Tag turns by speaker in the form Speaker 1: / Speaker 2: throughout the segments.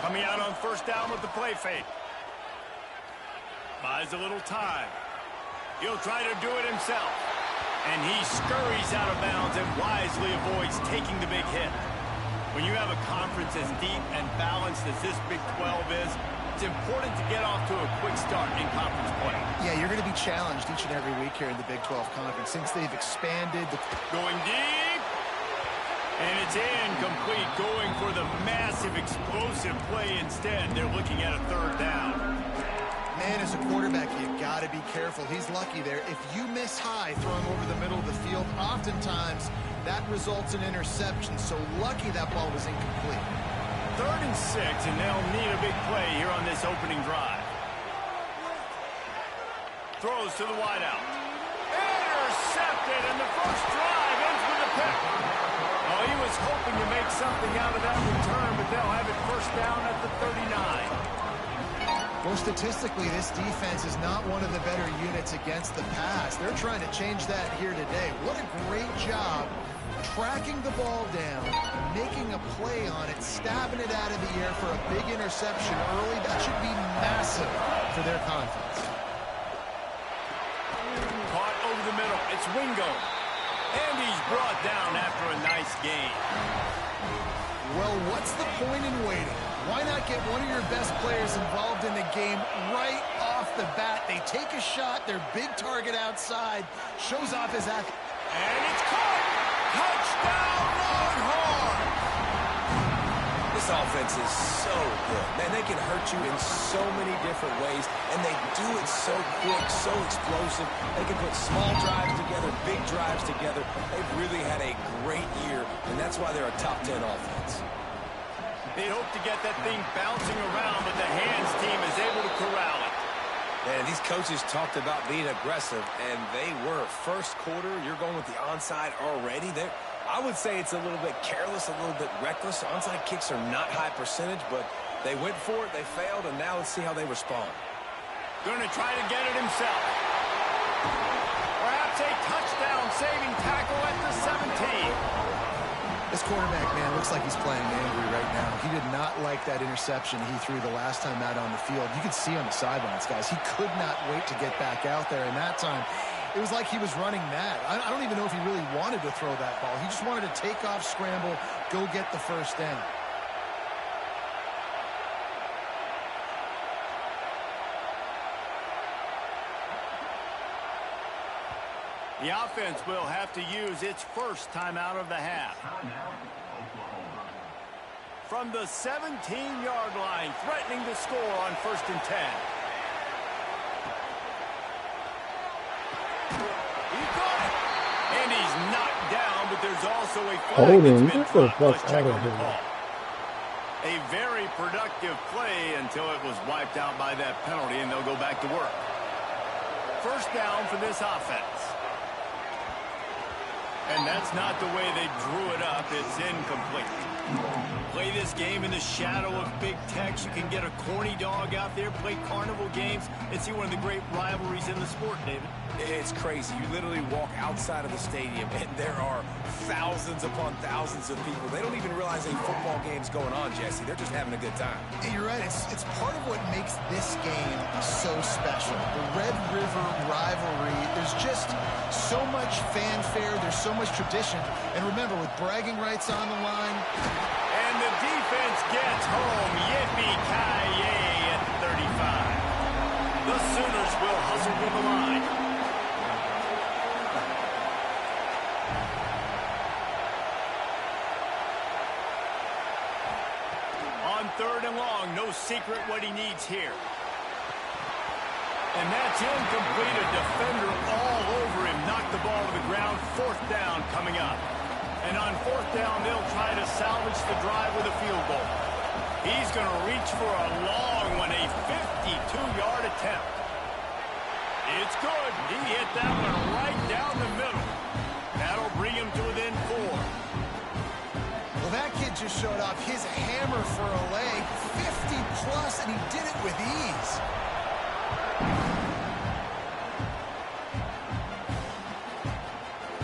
Speaker 1: Coming out on first down with the play fake. Buys a little time. He'll try to do it himself. And he scurries out of bounds and wisely avoids taking the big hit. When you have a conference as deep and balanced as this Big 12 is, it's important to get off to a quick start in conference play.
Speaker 2: Yeah, you're going to be challenged each and every week here in the Big 12 Conference since they've expanded.
Speaker 1: Going deep. And it's incomplete, going for the massive explosive play instead. They're looking at a third down.
Speaker 2: Man, as a quarterback, you got to be careful. He's lucky there. If you miss high throwing over the middle of the field, oftentimes that results in interception. So lucky that ball was incomplete.
Speaker 1: 3rd and 6, and they'll need a big play here on this opening drive. Throws to the wideout. Intercepted, and the first drive ends with a pick. Oh, he was hoping to make something out of that return, but they'll have it first down at the 39.
Speaker 2: Well, statistically, this defense is not one of the better units against the pass. They're trying to change that here today. What a great job tracking the ball down, making a play on it, stabbing it out of the air for a big interception early. That should be massive for their confidence.
Speaker 1: Caught over the middle. It's Wingo. And he's brought down after a nice gain.
Speaker 2: Well, what's the point in waiting? Why not get one of your best players involved in the game right off the bat? They take a shot, their big target outside, shows off his athlete.
Speaker 1: And it's caught! Touchdown, Longhorn!
Speaker 3: This offense is so good. Man, they can hurt you in so many different ways, and they do it so quick, so explosive. They can put small drives together, big drives together. They've really had a great year, and that's why they're a top 10 offense.
Speaker 1: They hope to get that thing bouncing around, but the hands team is able to corral it.
Speaker 3: Man, these coaches talked about being aggressive, and they were. First quarter, you're going with the onside already. I would say it's a little bit careless, a little bit reckless. Onside kicks are not high percentage, but they went for it, they failed, and now let's see how they respond.
Speaker 1: Going to try to get it himself. Perhaps a touchdown-saving tackle at the 17.
Speaker 2: This quarterback, man, looks like he's playing angry right now. He did not like that interception he threw the last time out on the field. You could see on the sidelines, guys. He could not wait to get back out there. And that time, it was like he was running mad. I don't even know if he really wanted to throw that ball. He just wanted to take off, scramble, go get the first down.
Speaker 1: The offense will have to use its first timeout of the half. From the 17-yard line, threatening to score on 1st and 10. He got it! And he's knocked down, but there's also a flag that's been dropped. Let's check on the ball. A very productive play until it was wiped out by that penalty, and they'll go back to work. First down for this offense. And that's not the way they drew it up. It's incomplete. Play this game in the shadow of Big Tex. You can get a corny dog out there, play carnival games, and see one of the great rivalries in the sport, David.
Speaker 3: It's crazy. You literally walk outside of the stadium, and there are thousands upon thousands of people. They don't even realize a football game's going on, Jesse. They're just having a good time.
Speaker 2: Hey, you're right. It's part of what makes this game so special. The Red River rivalry, there's just so much fanfare. There's so much tradition. And remember, with bragging rights on the line.
Speaker 1: And the defense gets home. Yippee-ki-yay at 35. The Sooners will hustle to the line. On 3rd and long, no secret what he needs here. And that's incomplete. A defender all over him. Knocked the ball to the ground. 4th down coming up. And on 4th down, they'll try to salvage the drive with a field goal. He's going to reach for a long one, a 52-yard attempt. It's good. He hit that one right down the middle. That'll bring him to within 4.
Speaker 2: Well, that kid just showed off his hammer for a leg, 50-plus, and he did it with ease.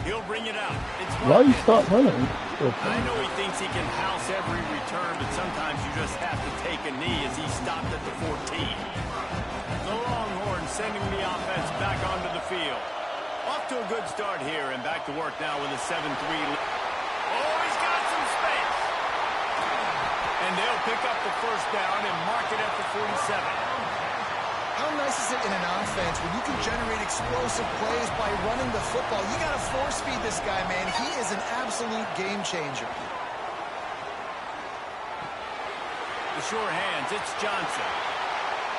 Speaker 1: He'll bring it out. It's
Speaker 4: Why you
Speaker 1: Watkins.
Speaker 4: start running?
Speaker 1: I know he thinks he can house every return, but sometimes you just have to take a knee as he stopped at the 14. The Longhorns sending the offense back onto the field. Off to a good start here, and back to work now with a 7-3 lead. Oh, he's got some space. And they'll pick up the first down and mark it at the 47.
Speaker 2: How nice is it in an offense when you can generate explosive plays by running the football? You got to force feed this guy, man. He is an absolute game changer.
Speaker 1: The sure hands, it's Johnson.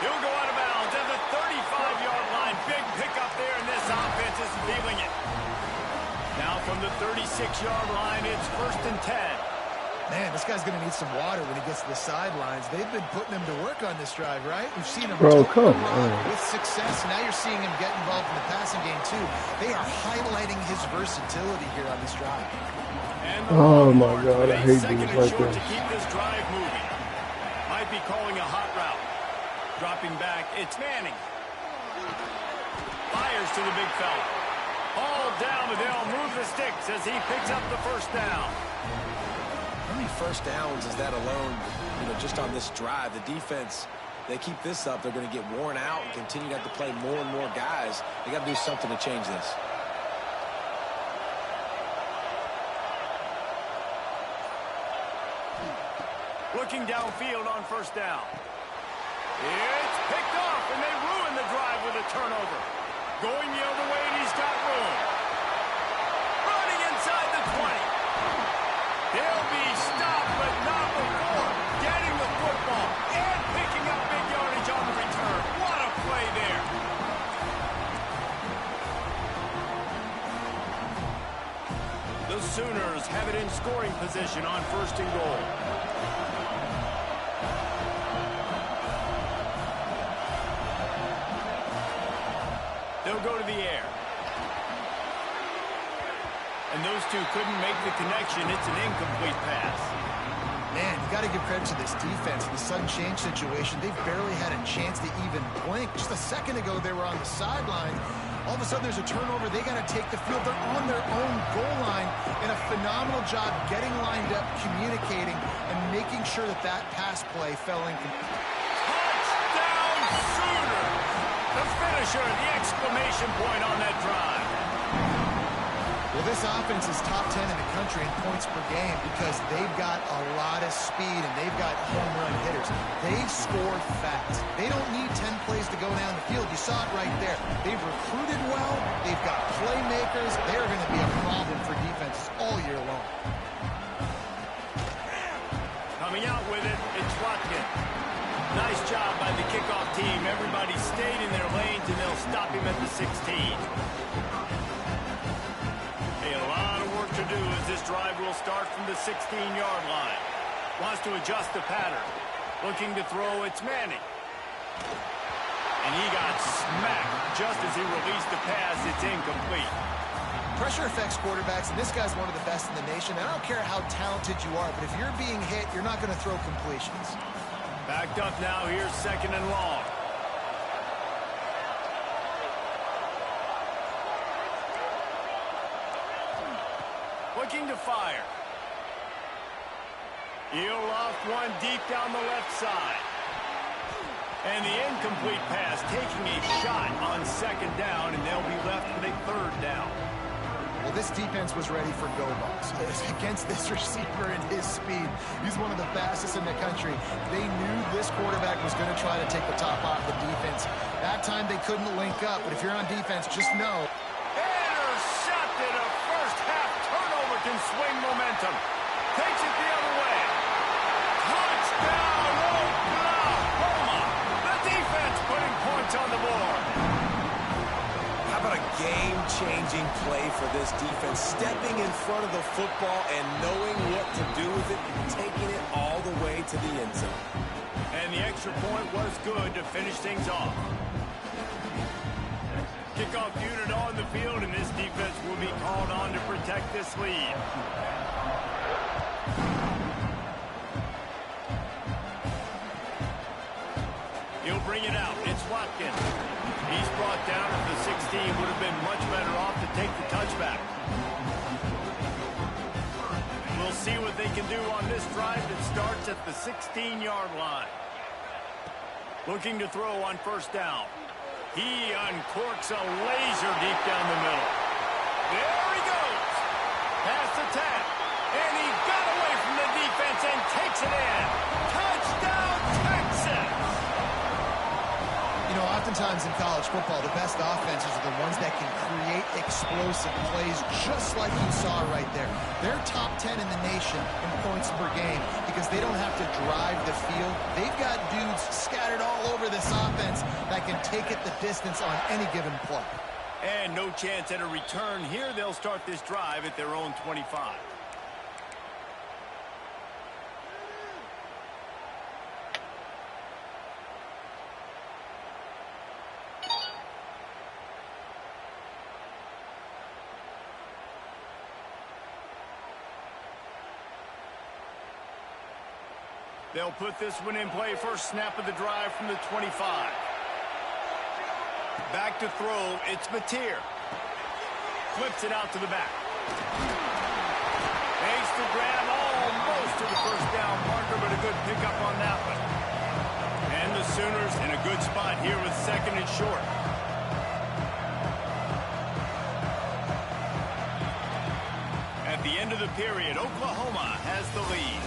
Speaker 1: He'll go out of bounds at the 35-yard line. Big pickup there, and this offense is feeling it. Now from the 36-yard line, it's 1st and 10.
Speaker 2: Man, this guy's going to need some water when he gets to the sidelines. They've been putting him to work on this drive, right? We've seen him
Speaker 4: come on.
Speaker 2: with success. Now you're seeing him get involved in the passing game, too. They are highlighting his versatility here on this drive.
Speaker 4: Oh, my God. I hate these like
Speaker 1: short
Speaker 4: this.
Speaker 1: to keep this drive moving. Might be calling a hot route. Dropping back, it's Manning. Fires to the big fella. All down, but they'll move the sticks as he picks up the first down.
Speaker 3: How many first downs is that alone, just on this drive? The defense, they keep this up, they're going to get worn out and continue to have to play more and more guys. They got to do something to change this.
Speaker 1: Looking downfield on first down. It's picked off, and they ruin the drive with a turnover. Going the other way, and he's got room. Running inside the 20. They'll be stopped, but not before getting the football and picking up big yardage on the return. What a play there. The Sooners have it in scoring position on 1st and goal. They'll go to the air. And those two couldn't make the connection. It's an incomplete pass.
Speaker 2: Man, you got to give credit to this defense. The sudden change situation, they've barely had a chance to even blink. Just a second ago, they were on the sideline. All of a sudden, there's a turnover. They got to take the field. They're on their own goal line, and a phenomenal job getting lined up, communicating, and making sure that that pass play fell in.
Speaker 1: Touchdown Sooners! The finisher, the exclamation point on that drive.
Speaker 2: Well, this offense is top 10 in the country in points per game because they've got a lot of speed and they've got home run hitters. They score fast. They don't need 10 plays to go down the field. You saw it right there. They've recruited well. They've got playmakers. They're going to be a problem for defenses all year long.
Speaker 1: Coming out with it, it's Watkins. Nice job by the kickoff team. Everybody stayed in their lanes, and they'll stop him at the 16. A lot of work to do as this drive will start from the 16-yard line. Wants to adjust the pattern. Looking to throw, it's Manning. And he got smacked just as he released the pass. It's incomplete.
Speaker 2: Pressure affects quarterbacks, and this guy's one of the best in the nation. I don't care how talented you are, but if you're being hit, you're not going to throw completions.
Speaker 1: Backed up now, here's 2nd and long. Looking to fire. He'll loft one deep down the left side. And the incomplete pass taking a shot on 2nd down, and they'll be left with a 3rd down.
Speaker 2: Well, this defense was ready for go balls against this receiver and his speed. He's one of the fastest in the country. They knew this quarterback was going to try to take the top off the defense. That time they couldn't link up, but if you're on defense, just know.
Speaker 1: Intercepted. A first-half turnover can swing momentum. Takes it the other way. Touchdown, Oklahoma. The defense putting points on the board.
Speaker 3: How about a game-changing play for this defense? Stepping in front of the football and knowing what to do with it, taking it all the way to the end zone.
Speaker 1: And the extra point was good to finish things off. Kickoff unit on the field, and this defense will be called on to protect this lead. He'll bring it out. It's Watkins. He's brought down at the 16. Would have been much better off to take the touchback. see what they can do on this drive that starts at the 16-yard line. Looking to throw on first down. He uncorks a laser deep down the middle. There he goes. Past the tap. And he got away from the defense and takes it in. Touchdown, Texas!
Speaker 2: You know, oftentimes in college football, the best offenses are the ones that can create explosive plays, just like you saw right there. They're top 10 in the nation in points per game because they don't have to drive the field. They've got dudes scattered all over this offense that can take it the distance on any given play.
Speaker 1: And no chance at a return here. They'll start this drive at their own 25. They'll put this one in play. First snap of the drive from the 25. Back to throw. It's Mateer. Flips it out to the back. Makes the grab almost to the first down marker, but a good pickup on that one. And the Sooners in a good spot here with second and short. At the end of the period, Oklahoma has the lead.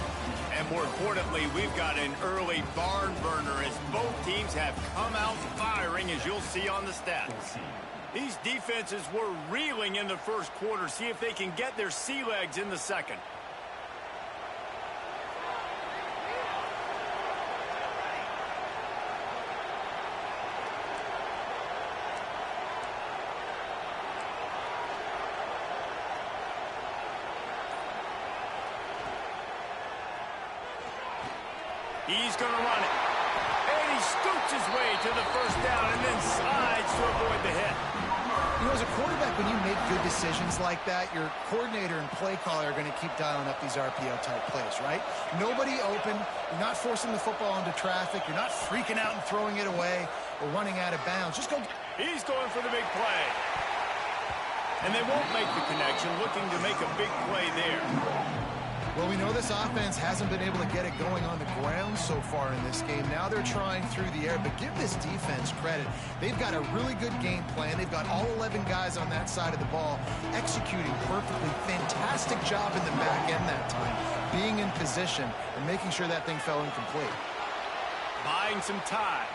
Speaker 1: And more importantly, we've got an early barn burner as both teams have come out firing, as you'll see on the stats. These defenses were reeling in the first quarter. See if they can get their sea legs in the second. He's going to run it. And he scoots his way to the first down and then slides to avoid the hit.
Speaker 2: You know, as a quarterback, when you make good decisions like that, your coordinator and play caller are going to keep dialing up these RPO-type plays, right? Nobody open. You're not forcing the football into traffic. You're not freaking out and throwing it away or running out of bounds. Just go.
Speaker 1: He's going for the big play. And they won't make the connection, looking to make a big play there.
Speaker 2: Well, we know this offense hasn't been able to get it going on the ground so far in this game. Now they're trying through the air, but give this defense credit. They've got a really good game plan. They've got all 11 guys on that side of the ball executing perfectly. Fantastic job in the back end that time, being in position and making sure that thing fell incomplete.
Speaker 1: Buying some time.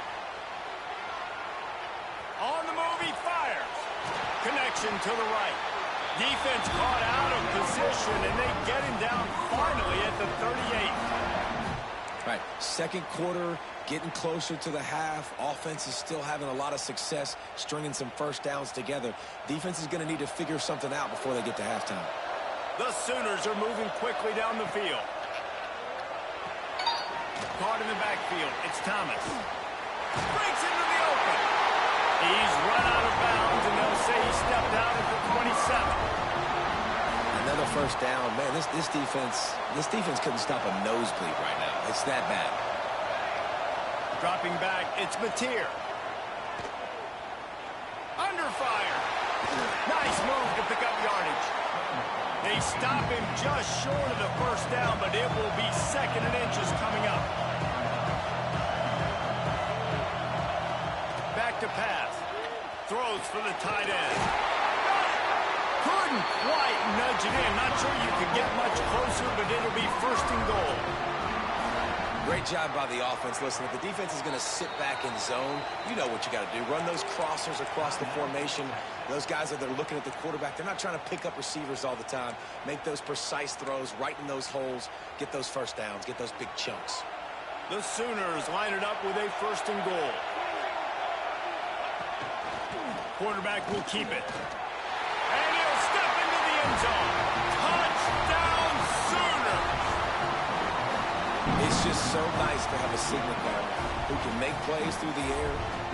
Speaker 1: On the move, he fires. Connection to the right. Defense caught out of position, and they get him down finally at the 38.
Speaker 3: Right, second quarter, getting closer to the half. Offense is still having a lot of success stringing some first downs together. Defense is going to need to figure something out before they get to halftime.
Speaker 1: The Sooners are moving quickly down the field. Caught in the backfield. It's Thomas. Breaks into the open. He's run out of bounds, and they'll say he stepped out at the 27.
Speaker 3: Another first down. Man, this defense couldn't stop a nosebleed right now. It's that bad.
Speaker 1: Dropping back, it's Mateer. Under fire. Nice move to pick up yardage. They stop him just short of the first down, but it will be second and inches coming up. Back to pass. Throws for the tight end. Couldn't quite nudge it in. Not sure you could get much closer, but it'll be first and goal.
Speaker 3: Great job by the offense. Listen, if the defense is going to sit back in zone, you know what you got to do. Run those crossers across the formation. Those guys that are looking at the quarterback, they're not trying to pick up receivers all the time. Make those precise throws right in those holes. Get those first downs. Get those big chunks.
Speaker 1: The Sooners line it up with a first and goal. Quarterback will keep it. And he'll step into the end zone. Touchdown, Sooners!
Speaker 3: It's just so nice to have a signal guard who can make plays through the air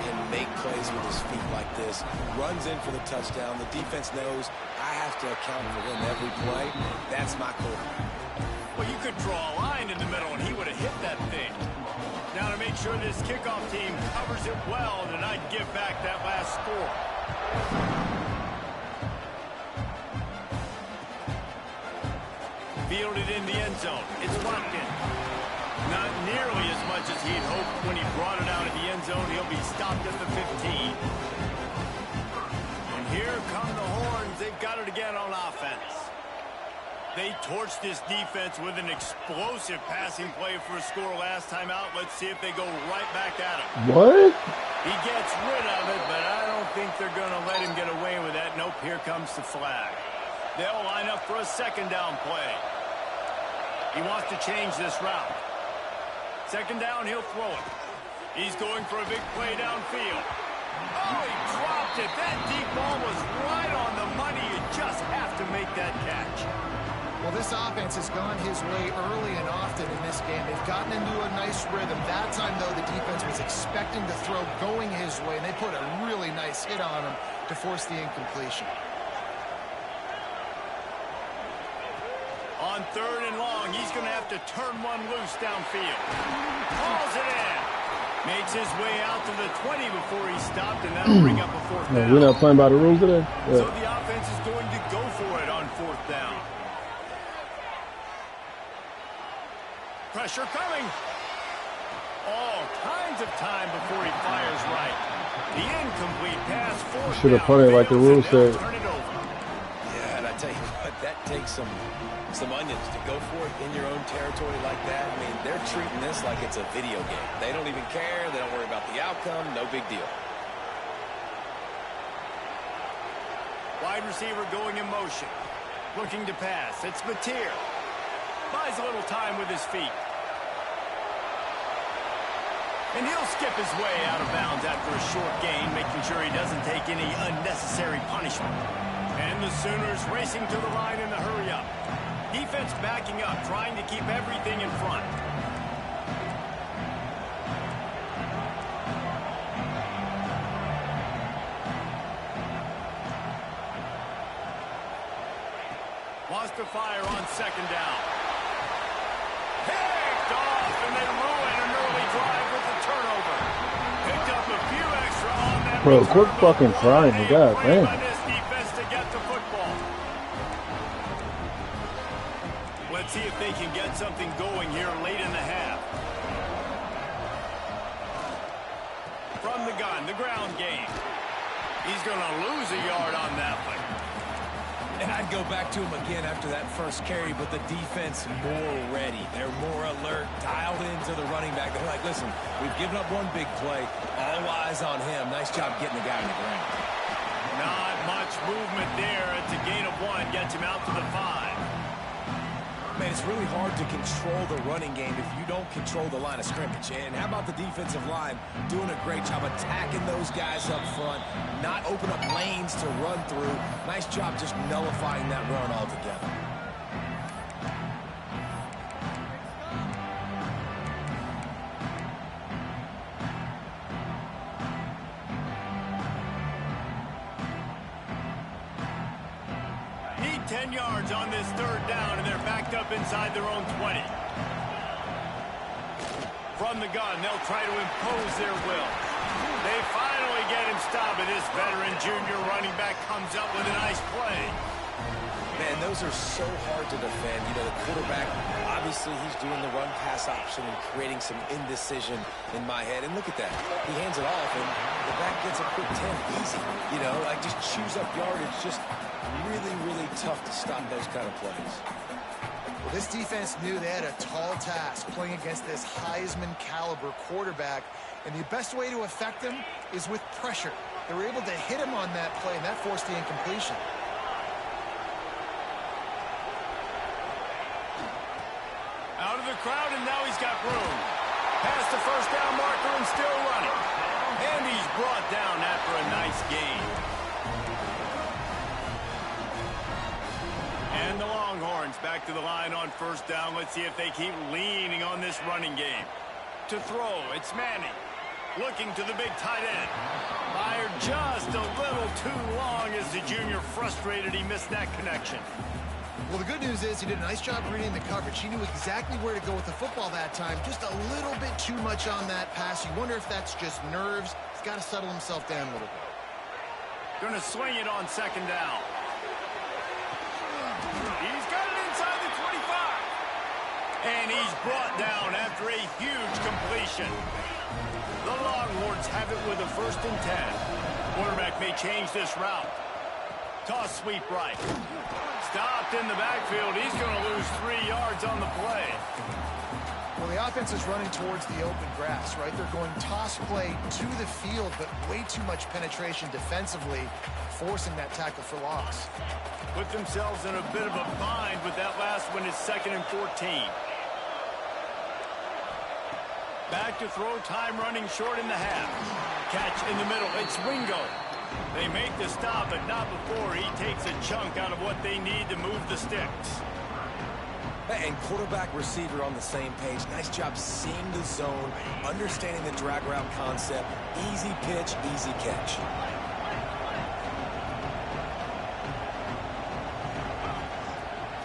Speaker 3: and make plays with his feet like this. Runs in for the touchdown. The defense knows I have to account for him every play. That's my quarterback.
Speaker 1: Well, you could draw a line in the middle, and he would have hit that thing. Now to make sure this kickoff team covers it well to not give back that last score. fielded in the end zone. It's Watkins. Not nearly as much as he'd hoped when he brought it out of the end zone. He'll be stopped at the 15. And here come the horns. They've got it again on offense. They torched this defense with an explosive passing play for a score last time out. Let's see if they go right back at him.
Speaker 4: What?
Speaker 1: He gets rid of it, but I don't think they're going to let him get away with that. Nope, here comes the flag. They'll line up for a second down play. He wants to change this route. Second down, he'll throw it. He's going for a big play downfield. Oh, he dropped it. That deep ball was right on the money. You just have to make that catch.
Speaker 2: Well, this offense has gone his way early and often in this game. They've gotten into a nice rhythm. That time, though, the defense was expecting the throw going his way, and they put a really nice hit on him to force the incompletion.
Speaker 1: On third and long, he's going to have to turn one loose downfield. Calls it in. Makes his way out to the 20 before he stopped, and that'll bring up a fourth down.
Speaker 4: We're not playing by the rules today?
Speaker 1: So the offense is going to go for it on fourth down. Pressure coming. All kinds of time before he fires right. The incomplete pass forced.
Speaker 4: Should have punted like the rules said.
Speaker 1: Turn it over.
Speaker 3: Yeah, and I tell you what, that takes some onions to go for it in your own territory like that. I mean, they're treating this like it's a video game. They don't even care. They don't worry about the outcome. No big deal.
Speaker 1: Wide receiver going in motion. Looking to pass. It's Mateer. Buys a little time with his feet. And he'll skip his way out of bounds after a short gain, making sure he doesn't take any unnecessary punishment. And the Sooners racing to the line in the hurry up. Defense backing up, trying to keep everything in front. Wants to fire on second down. Picked off, and they ruin an early drive with the turnover. Picked up a few extra on that.
Speaker 4: Bro, quit fucking crying. God damn.
Speaker 1: This defense to get the football. Let's see if they can get something going here late in the half. From the gun, the ground game. He's going to lose a yard on that one.
Speaker 3: And I'd go back to him again after that first carry, but the defense more ready. They're more alert, dialed into the running back. They're like, listen, we've given up one big play. All eyes on him. Nice job getting the guy on the ground.
Speaker 1: Not much movement there. It's a gain of 1. Gets him out to the 5.
Speaker 3: Man, it's really hard to control the running game if you don't control the line of scrimmage. And how about the defensive line doing a great job attacking those guys up front, not open up lanes to run through. Nice job just nullifying that run altogether.
Speaker 1: Need 10 yards on this third down, and they're backed up inside their own 20. From the gun, they'll try to impose their will. They finally get him stopped, and this veteran junior running back comes up with a nice play.
Speaker 3: Man, those are so hard to defend. You know, the quarterback, obviously he's doing the run-pass option and creating some indecision in my head. And look at that. He hands it off, and the back gets a quick 10 easy. You know, like just chews up yardage. Just really, really tough to stop those kind of plays.
Speaker 2: Well, this defense knew they had a tall task playing against this Heisman caliber quarterback, and the best way to affect him is with pressure. They were able to hit him on that play, and that forced the incompletion.
Speaker 1: Out of the crowd, and now he's got room. Past the first down marker and still running. And he's brought down after a nice gain. And the Longhorns back to the line on first down. Let's see if they keep leaning on this running game. To throw, it's Manning. Looking to the big tight end. Fired just a little too long as the junior frustrated he missed that connection.
Speaker 2: Well, the good news is he did a nice job reading the coverage. He knew exactly where to go with the football that time. Just a little bit too much on that pass. You wonder if that's just nerves. He's got to settle himself down a little bit.
Speaker 1: Going to swing it on second down. He's got it inside the 25. He's brought down after a huge completion. The Longhorns have it with a 1st and 10. Quarterback may change this route. Toss sweep right. Stopped in the backfield. He's going to lose 3 yards on the play.
Speaker 2: Well, the offense is running towards the open grass, right? They're going toss play to the field, but way too much penetration defensively, forcing that tackle for loss.
Speaker 1: Put themselves in a bit of a bind with that last one. Is 2nd and 14. Back to throw, time running short in the half. Catch in the middle. It's Wingo. They make the stop, but not before he takes a chunk out of what they need to move the sticks.
Speaker 3: And quarterback receiver on the same page. Nice job seeing the zone, understanding the drag route concept. Easy pitch, easy catch.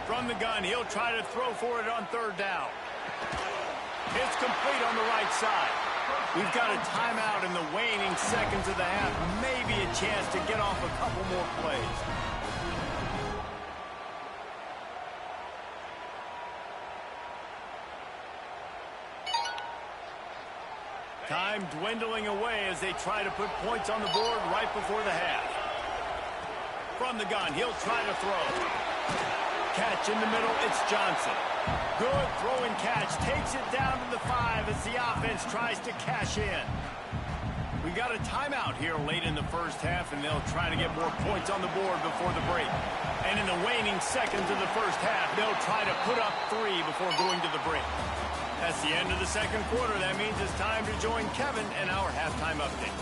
Speaker 1: From the gun, he'll try to throw for it on 3rd down. It's complete on the right side. We've got a timeout in the waning seconds of the half. Maybe a chance to get off a couple more plays. Time dwindling away as they try to put points on the board right before the half. From the gun, he'll try to throw. Catch in the middle, it's Johnson. Good throw and catch, takes it down to the 5 as the offense tries to cash in. We got a timeout here late in the 1st half, and they'll try to get more points on the board before the break. And in the waning seconds of the 1st half, they'll try to put up 3 before going to the break. That's the end of the 2nd quarter. That means it's time to join Kevin and our halftime update.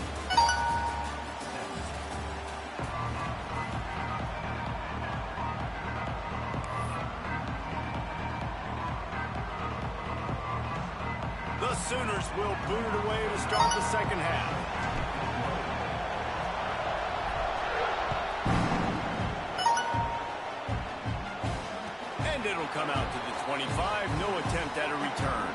Speaker 1: The Sooners will boot it away to start the 2nd half. And it'll come out to the 25. No attempt at a return.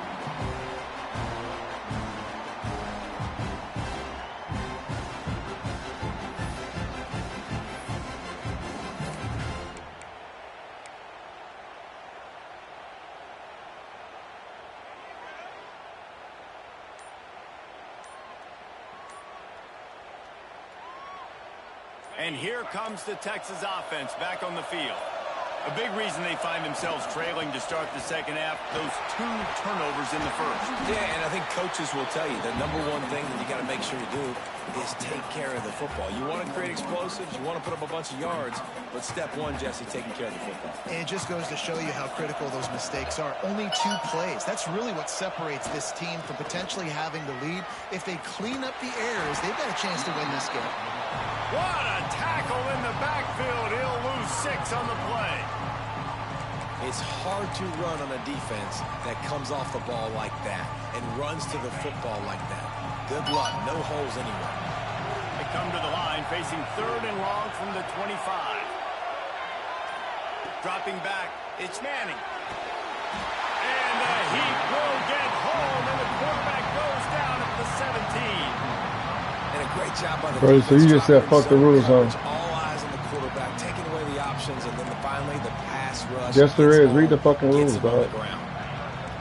Speaker 1: And here comes the Texas offense back on the field. A big reason they find themselves trailing to start the 2nd half, those 2 turnovers in the 1st.
Speaker 3: Yeah, and I think coaches will tell you the number one thing that you got to make sure you do is take care of the football. You want to create explosives, you want to put up a bunch of yards, but step 1, Jesse, taking care of the football.
Speaker 2: And it just goes to show you how critical those mistakes are. Only 2 plays. That's really what separates this team from potentially having the lead. If they clean up the errors, they've got a chance to win this game.
Speaker 1: What a tackle in the backfield. He'll lose 6 on the play.
Speaker 3: It's hard to run on a defense that comes off the ball like that and runs to the football like that. Good luck. No holes anywhere.
Speaker 1: They come to the line facing 3rd and long from the 25. Dropping back, it's Manning. And the heat will get home, and the quarterback goes down at the 17.
Speaker 3: And a great job by the
Speaker 4: Bro, so you just said fuck the rules, huh?
Speaker 3: All eyes on the quarterback, taking away the options, and then finally the pass rush.
Speaker 4: Yes, there is. Read the fucking rules, dog.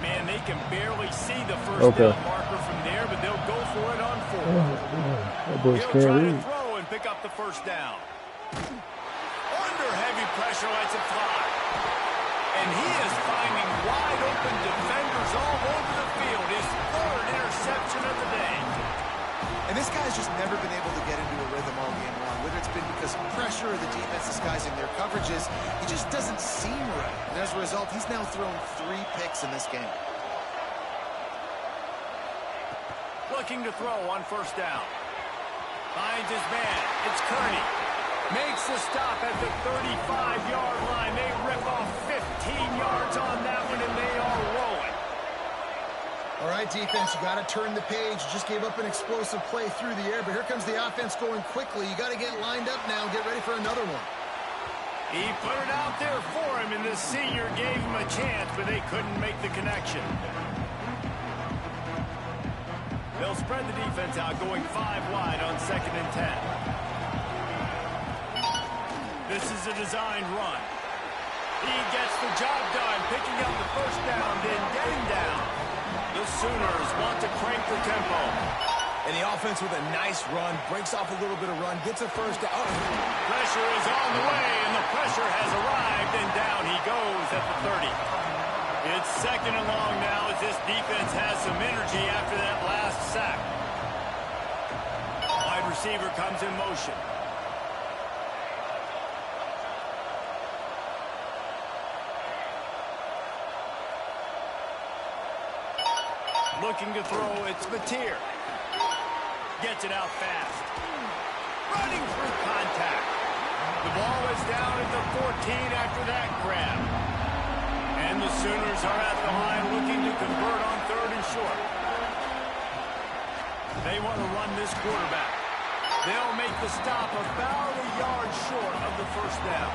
Speaker 1: Man, they can barely see the 1st down marker from there, but they'll go for it on 4.
Speaker 4: That boys
Speaker 1: He'll
Speaker 4: can't
Speaker 1: try
Speaker 4: read.
Speaker 1: to throw and pick up the 1st down. Under heavy pressure, lets it fly. And he is finding wide open defenders all over the field. His 3rd interception of the day.
Speaker 2: And this guy's just never been able to get into a rhythm all game long. Whether it's been because of pressure or the defense disguising their coverages, he just doesn't seem right. And as a result, he's now thrown 3 picks in this game.
Speaker 1: Looking to throw on 1st down. Finds his man. It's Kearney. Makes the stop at the 35-yard line. They rip off 15 yards on that one, and they are rolling.
Speaker 2: All right, defense, you got to turn the page. You just gave up an explosive play through the air, but here comes the offense going quickly. You got to get lined up now and get ready for another one.
Speaker 1: He put it out there for him, and the senior gave him a chance, but they couldn't make the connection. They'll spread the defense out, going 5 wide on 2nd and 10. This is a designed run. He gets the job done, picking up the first down, then getting down. The Sooners want to crank the tempo.
Speaker 3: And the offense with a nice run, breaks off a little bit of run, gets a first down.
Speaker 1: Pressure is on the way, and the pressure has arrived, and down he goes at the 30. It's second and long now as this defense has some energy after that last sack. Wide receiver comes in motion. Looking to throw, it's Mateer. Gets it out fast. Running through contact. The ball is down at the 14 after that grab. And the Sooners are at the line looking to convert on third and short. They want to run this quarterback. They'll make the stop about a yard short of the first down.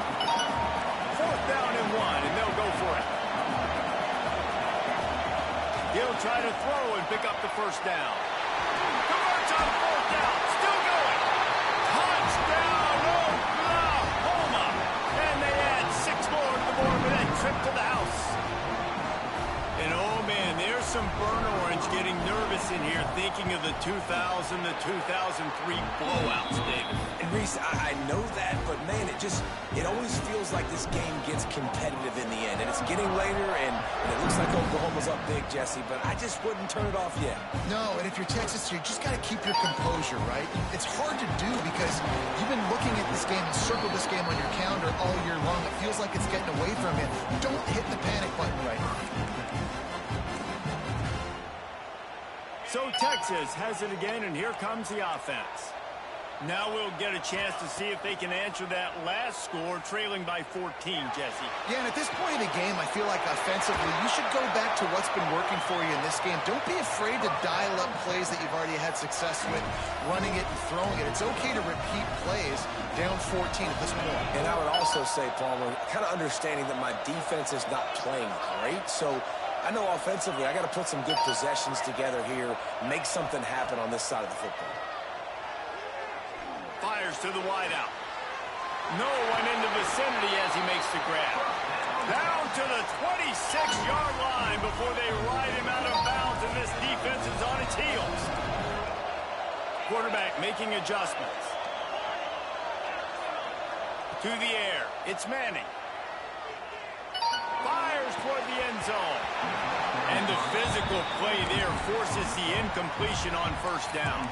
Speaker 1: Fourth down and 1, and they'll go for it. He'll try to throw and pick up the first down. Converts on fourth down. Still going. Touchdown, Oklahoma. And they add 6 more to the board with that trip to the house. And oh man, there's some burn orange getting nervous in here thinking of the 2000 to 2003 blowouts, David.
Speaker 3: And Reese, I know that, but man, it always feels like this game gets competitive in the end. And it's getting later, and it looks like Oklahoma's up big, Jesse, but I just wouldn't turn it off yet.
Speaker 2: No, and if you're Texas, you just got to keep your composure, right? It's hard to do because you've been looking at this game and circled this game on your calendar all year long. It feels like it's getting away from you. Don't hit the panic button right now.
Speaker 1: So Texas has it again, and here comes the offense. Now we'll get a chance to see if they can answer that last score, trailing by 14, Jesse.
Speaker 2: Yeah, and at this point in the game, I feel like offensively, you should go back to what's been working for you in this game. Don't be afraid to dial up plays that you've already had success with, running it and throwing it. It's okay to repeat plays down 14 at this point.
Speaker 3: And I would also say, Palmer, kind of understanding that my defense is not playing great, so I know offensively I got to put some good possessions together here, make something happen on this side of the football.
Speaker 1: Fires to the wideout. No one in the vicinity as he makes the grab. Down to the 26-yard line before they ride him out of bounds, and this defense is on its heels. Quarterback making adjustments. To the air. It's Manning. Fires toward the end zone. And the physical play there forces the incompletion on first down.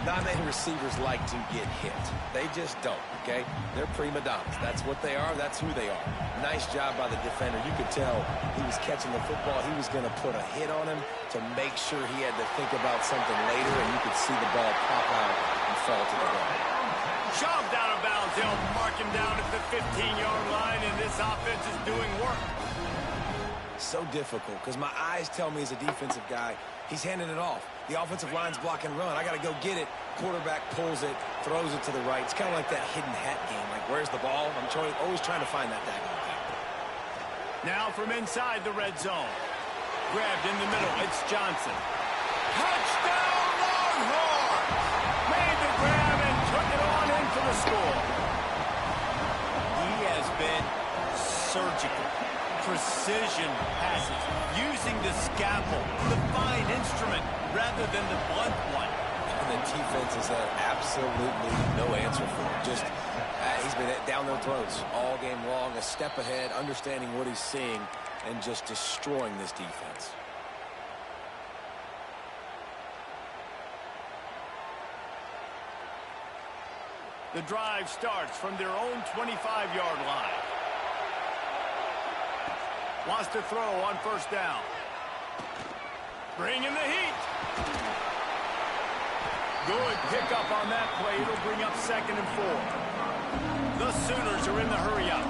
Speaker 3: Not many receivers like to get hit. They just don't, okay? They're prima donnas. That's what they are. That's who they are. Nice job by the defender. You could tell he was catching the football. He was going to put a hit on him to make sure he had to think about something later, and you could see the ball pop out and fall to the ground.
Speaker 1: Shoved out of bounds. They'll mark him down at the 15-yard line, and this offense is doing work.
Speaker 3: So difficult because my eyes tell me as a defensive guy, he's handing it off. The offensive line's block and run. I got to go get it. Quarterback pulls it, throws it to the right. It's kind of like that hidden hat game. Like, where's the ball? I'm always trying to find that daggone thing.
Speaker 1: Now from inside the red zone. Grabbed in the middle. It's Johnson. Touchdown, Longhorns! Made the grab and took it on in for the score. He has been surgical. Precision passes, using the scalpel, the fine instrument, rather than the blunt one.
Speaker 3: And the defense has had absolutely no answer for him. Just, he's been down their throats all game long, a step ahead, understanding what he's seeing, and just destroying this defense.
Speaker 1: The drive starts from their own 25-yard line. Wants to throw on first down. Bring in the heat. Good pickup on that play. It'll bring up 2nd and 4. The Sooners are in the hurry up.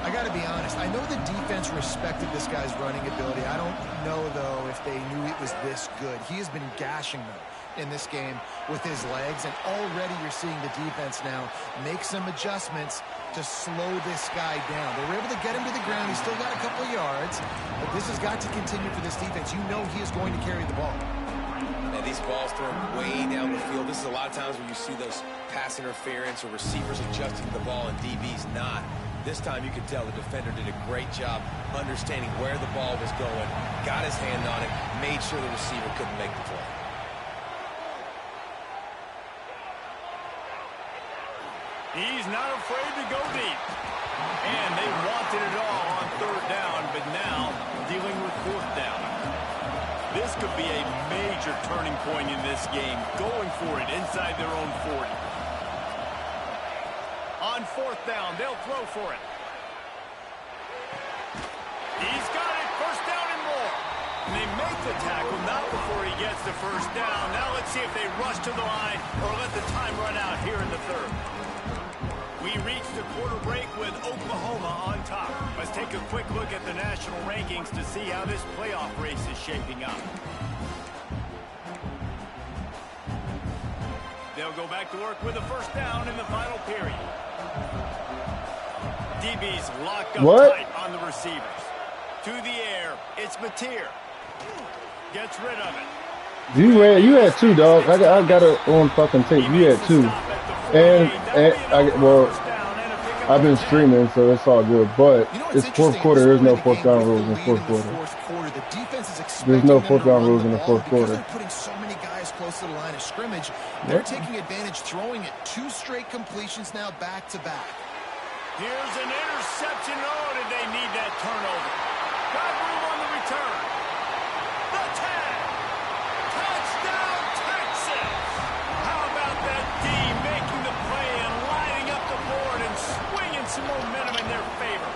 Speaker 2: I got to be honest. I know the defense respected this guy's running ability. I don't know, though, if they knew it was this good. He has been gashing them in this game with his legs, and already you're seeing the defense now make some adjustments to slow this guy down. They were able to get him to the ground. He's still got a couple of yards, but this has got to continue for this defense. You know he is going to carry the ball.
Speaker 3: And these balls thrown way down the field. This is a lot of times when you see those pass interference or receivers adjusting the ball and DBs not. This time you could tell the defender did a great job understanding where the ball was going, got his hand on it, made sure the receiver couldn't make the play.
Speaker 1: He's not afraid to go deep. And they wanted it all on third down, but now dealing with fourth down. This could be a major turning point in this game, going for it inside their own 40. On fourth down, they'll throw for it. He's got it, first down and more. And they make the tackle, not before he gets the first down. Now let's see if they rush to the line or let the time run out here in the third. We reach the quarter break with Oklahoma on top. Let's take a quick look at the national rankings to see how this playoff race is shaping up. They'll go back to work with a first down in the final period. DB's locked up tight on the receivers. To the air, it's Mateer. Gets rid of it.
Speaker 4: You had two, dog. I got it on fucking tape. You had two. And I've been streaming, so it's all good. But it's fourth quarter. There's no fourth down rules in the fourth quarter. There's no fourth down rules in the fourth quarter.
Speaker 2: They're putting so many guys close to the line of scrimmage. They're taking advantage, throwing it 2 straight completions now back to back.
Speaker 1: Here's an interception. Oh, did they need that turnover? Got room on the return. The tag. Touchdown, Texas. How about that D making the play and lining up the board and swinging some momentum in their favor?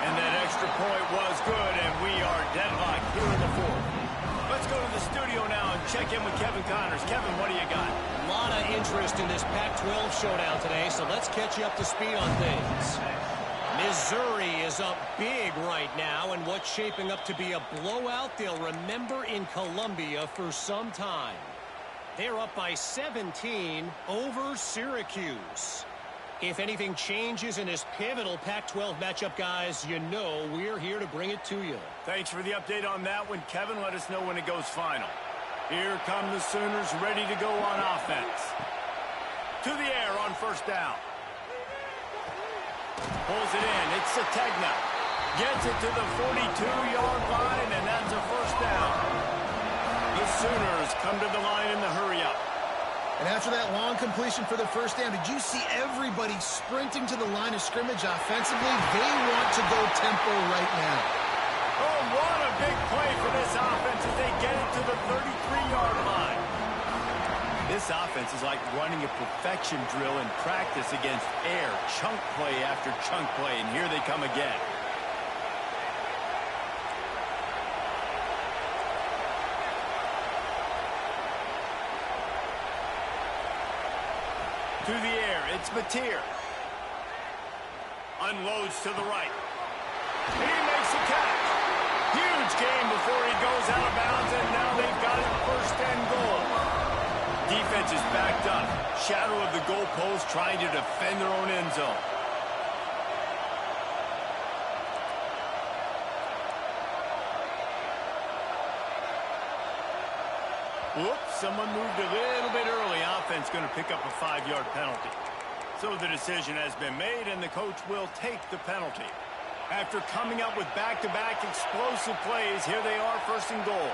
Speaker 1: And that extra point was good, and we are deadlocked here in the fourth. Let's go to the studio now and check in with Kevin Connors. Kevin, what do you got?
Speaker 5: A lot of interest in this Pac-12 showdown today, so let's catch you up to speed on things. Missouri is up big right now, and what's shaping up to be a blowout they'll remember in Columbia for some time. They're up by 17 over Syracuse. If anything changes in this pivotal Pac-12 matchup, guys, you know we're here to bring it to you.
Speaker 1: Thanks for the update on that one, Kevin. Let us know when it goes final. Here come the Sooners ready to go on offense. To the air on first down. Pulls it in. It's Sategna. Gets it to the 42-yard line, and that's a first down. The Sooners come to the line in the hurry-up.
Speaker 2: And after that long completion for the first down, did you see everybody sprinting to the line of scrimmage offensively? They want to go tempo right now.
Speaker 1: Oh, what a big play for this offense as they get it to the 33-yard line. This offense is like running a perfection drill in practice against air. Chunk play after chunk play, and here they come again. To the air, it's Mateer. Unloads to the right. He makes a catch. Huge game before he goes out of bounds, and now they've got it first and goal. Defense is backed up. Shadow of the goalpost trying to defend their own end zone. Whoops, someone moved a little bit early. Offense going to pick up a 5-yard penalty. So the decision has been made, and the coach will take the penalty. After coming up with back-to-back explosive plays, here they are, first and goal.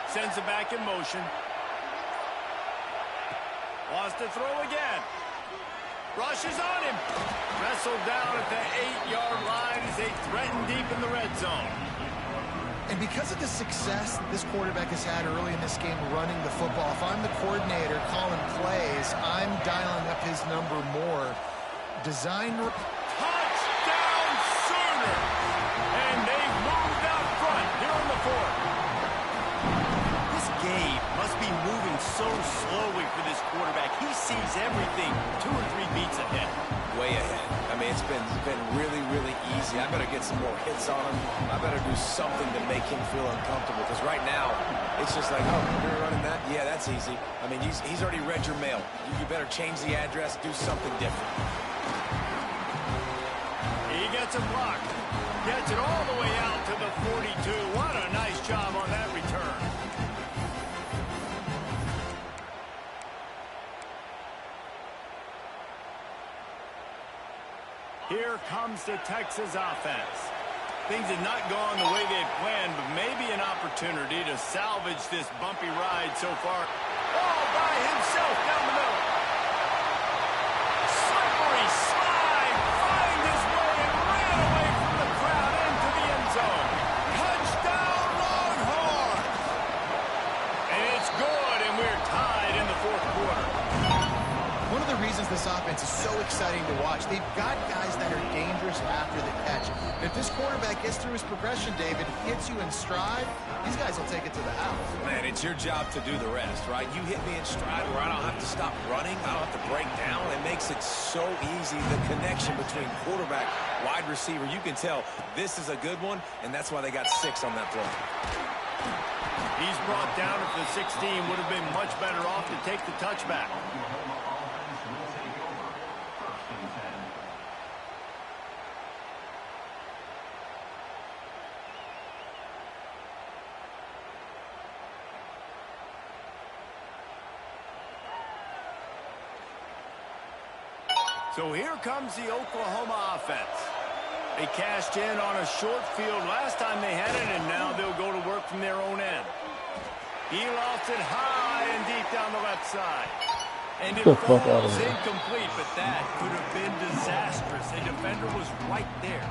Speaker 1: Sends it back in motion. Wants to throw again. Rushes on him. Wrestled down at the 8-yard line as they threaten deep in the red zone.
Speaker 2: And because of the success this quarterback has had early in this game running the football, if I'm the coordinator calling plays, I'm dialing up his number more. Touchdown Sooners! And they've moved out front here on the fourth. This game must be moving so slowly for this quarterback. He sees everything 2 or 3 beats ahead.
Speaker 3: Way ahead. I mean, it's been really, really easy. I better get some more hits on him. I better do something to make him feel uncomfortable. Because right now, it's just like, oh, you're running that? Yeah, that's easy. I mean, he's already read your mail. You better change the address, do something different.
Speaker 1: He gets a block. Gets it all the way out to the 42. What a nice job on that return. Here comes the Texas offense. Things have not gone the way they had planned, but maybe an opportunity to salvage this bumpy ride so far. All by himself down the middle. Slippery slide, find his way and ran away from the crowd into the end zone. Touchdown Longhorns! And it's good, and we're tied in the fourth quarter.
Speaker 2: One of the reasons this offense is so exciting to watch, they've got guys that are dangerous after the catch. And if this quarterback gets through his progression, David, hits you in stride, these guys will take it to the house.
Speaker 3: Man, it's your job to do the rest, right? You hit me in stride where I don't have to stop running. I don't have to break down. It makes it so easy. The connection between quarterback, wide receiver, you can tell this is a good one, and that's why they got 6 on that play.
Speaker 1: He's brought down at the 16. Would have been much better off to take the touchback. So here comes the Oklahoma offense. They cashed in on a short field last time they had it, and now they'll go to work from their own end. He lost it high and deep down the left side. And it falls incomplete, but that could have been disastrous. A defender was right there.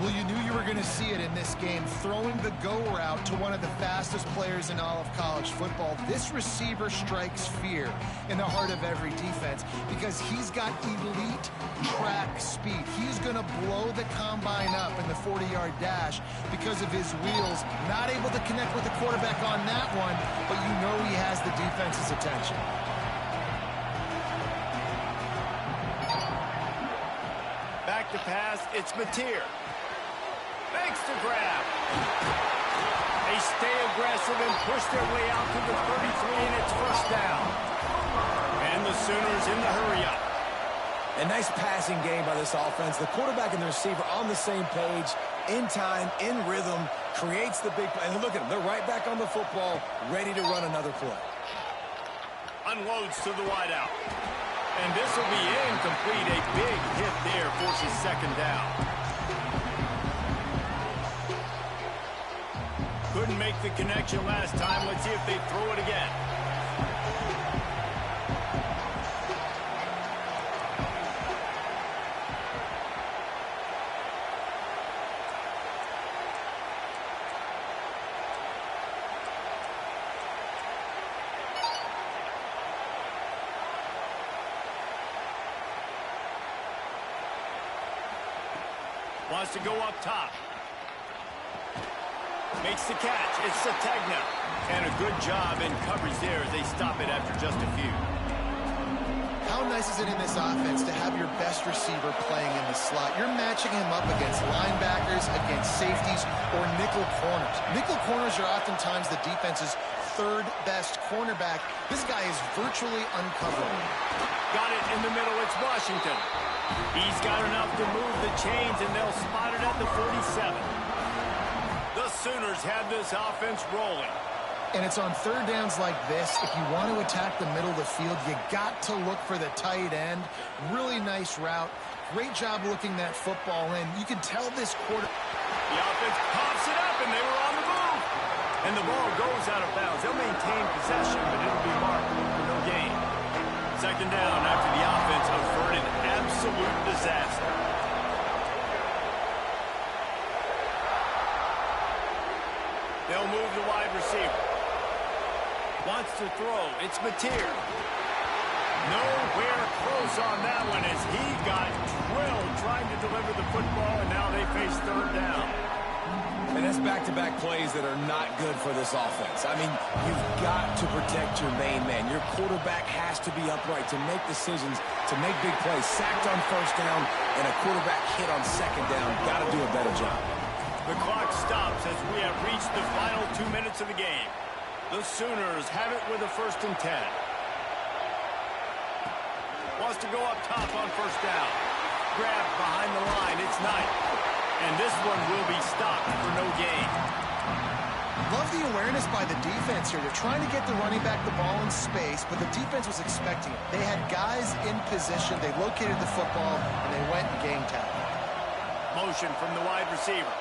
Speaker 2: Well, you knew you were going to see it in this game, throwing the go route to one of the fastest players in all of college football. This receiver strikes fear in the heart of every defense because he's got elite track speed. He's going to blow the combine up in the 40-yard dash because of his wheels. Not able to connect with the quarterback on that one, but you know he has the defense's attention.
Speaker 1: Back to pass, it's Mateer. Makes the grab. They stay aggressive and push their way out to the 33, and it's first down. And the Sooners in the hurry-up.
Speaker 3: A nice passing game by this offense. The quarterback and the receiver on the same page, in time, in rhythm, creates the big play. And look at them. They're right back on the football, ready to run another play.
Speaker 1: Unloads to the wideout. And this will be incomplete. A big hit there forces second down. Couldn't make the connection last time. Let's see if they throw it again. Wants to go up top. Makes the catch. It's Sategna. And a good job in coverage there as they stop it after just a few.
Speaker 2: How nice is it in this offense to have your best receiver playing in the slot? You're matching him up against linebackers, against safeties, or nickel corners. Nickel corners are oftentimes the defense's third best cornerback. This guy is virtually uncoverable.
Speaker 1: Got it in the middle. It's Washington. He's got enough to move the chains, and they'll spot it at the 47. The Sooners have this offense rolling.
Speaker 2: And it's on third downs like this. If you want to attack the middle of the field, you got to look for the tight end. Really nice route. Great job looking that football in. You can tell this quarter.
Speaker 1: The offense pops it up, and they were on the move. And the ball goes out of bounds. They'll maintain possession, but it'll be marked for no gain. Second down after the offense averted absolute disaster. They'll move the wide receiver. Wants to throw. It's Mateer. Nowhere close on that one as he got drilled trying to deliver the football, and now they face third down.
Speaker 3: And that's back-to-back plays that are not good for this offense. I mean, you've got to protect your main man. Your quarterback has to be upright to make decisions, to make big plays. Sacked on first down and a quarterback hit on second down. Got to do a better job.
Speaker 1: The clock stops as we have reached the final 2 minutes of the game. The Sooners have it with a 1st and 10. Wants to go up top on first down. Grabbed behind the line. It's Knight. And this one will be stopped for no gain.
Speaker 2: Love the awareness by the defense here. They're trying to get the running back the ball in space, but the defense was expecting it. They had guys in position. They located the football, and they went and game tackle.
Speaker 1: Motion from the wide receiver.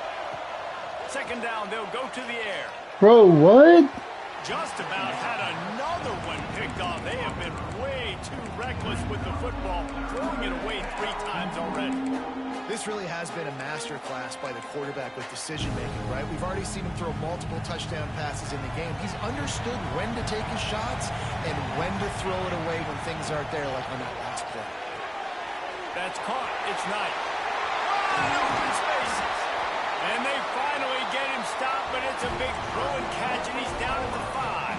Speaker 1: Second down, they'll go to the air.
Speaker 4: Bro, what?
Speaker 1: Just about had another one picked off. They have been way too reckless with the football, throwing it away 3 times already.
Speaker 2: This really has been a masterclass by the quarterback with decision-making, right? We've already seen him throw multiple touchdown passes in the game. He's understood when to take his shots and when to throw it away when things aren't there, like on that last play.
Speaker 1: That's caught. It's Knight. Open spaces. And they finally get him stopped, but it's a big throw and catch, and he's down at the 5.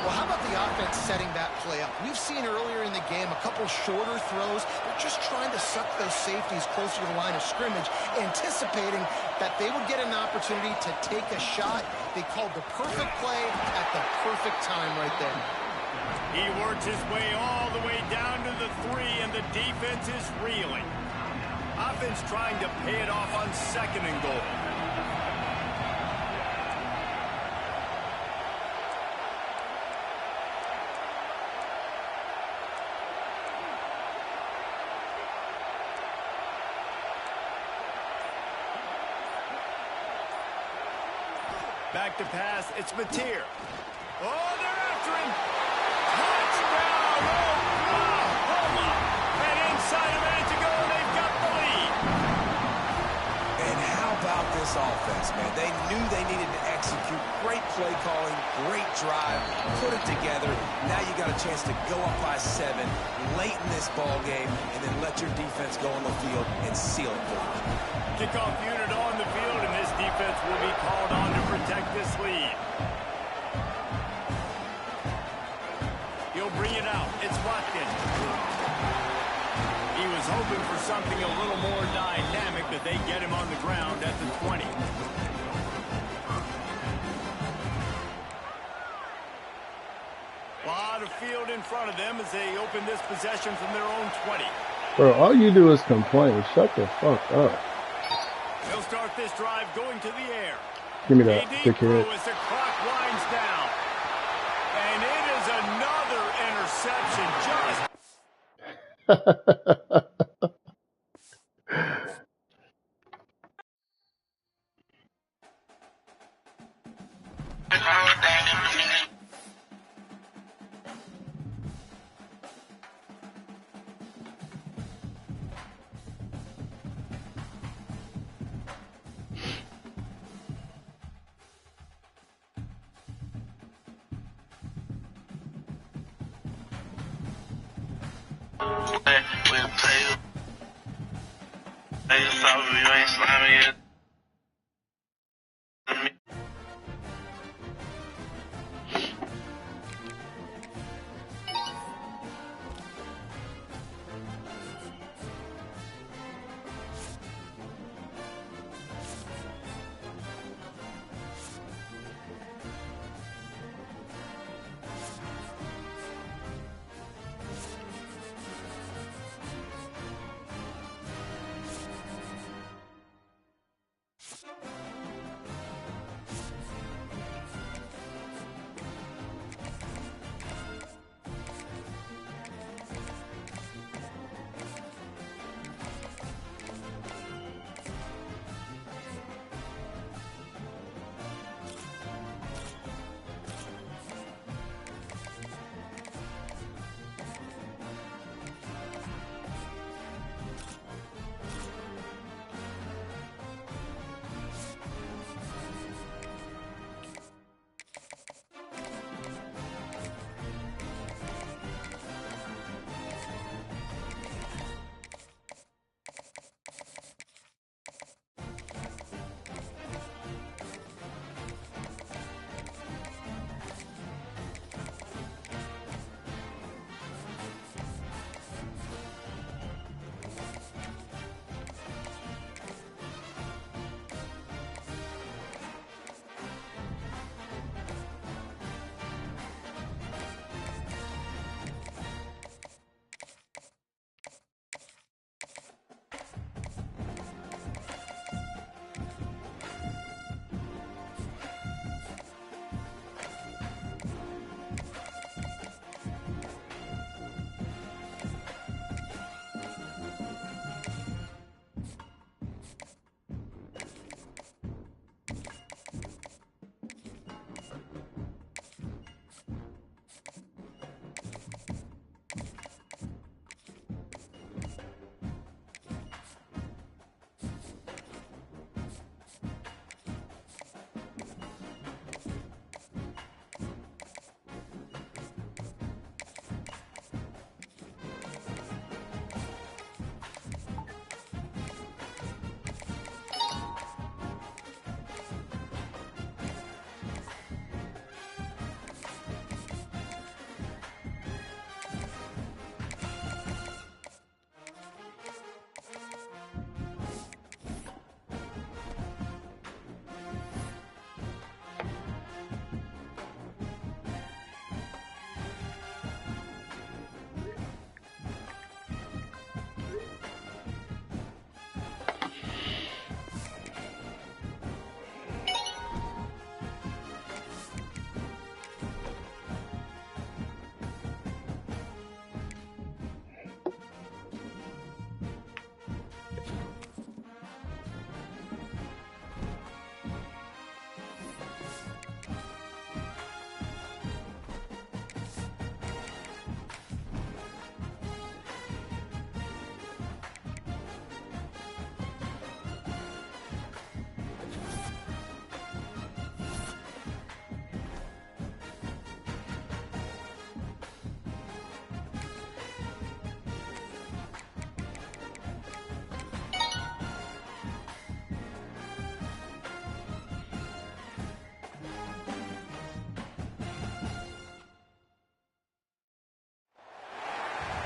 Speaker 2: Well, how about the offense setting that play up? We've seen earlier in the game a couple shorter throws. They're just trying to suck those safeties closer to the line of scrimmage, anticipating that they would get an opportunity to take a shot. They called the perfect play at the perfect time right there.
Speaker 1: He works his way all the way down to the 3, and the defense is reeling. Offense trying to pay it off on 2nd and goal. Back to pass. It's Mateer. Oh, they're after him. Touchdown, Oklahoma. And inside a minute to go, they've got the lead.
Speaker 3: And how about this offense, man? They knew they needed to execute. Great play calling, great drive, put it together. Now you got a chance to go up by 7 late in this ball game and then let your defense go on the field and seal it for you.
Speaker 1: Kickoff unit on the field, and this defense will be called on to protect this lead. He'll bring it out. It's Watkins. He was hoping for something a little more dynamic, but they get him on the ground at the 20. A lot of field in front of them as they open this possession from their own 20.
Speaker 4: Bro, all you do is complain. Shut the fuck up.
Speaker 1: They'll start this drive going to the air.
Speaker 4: Give me that, dickhead.
Speaker 1: As the clock winds down. And it is another interception.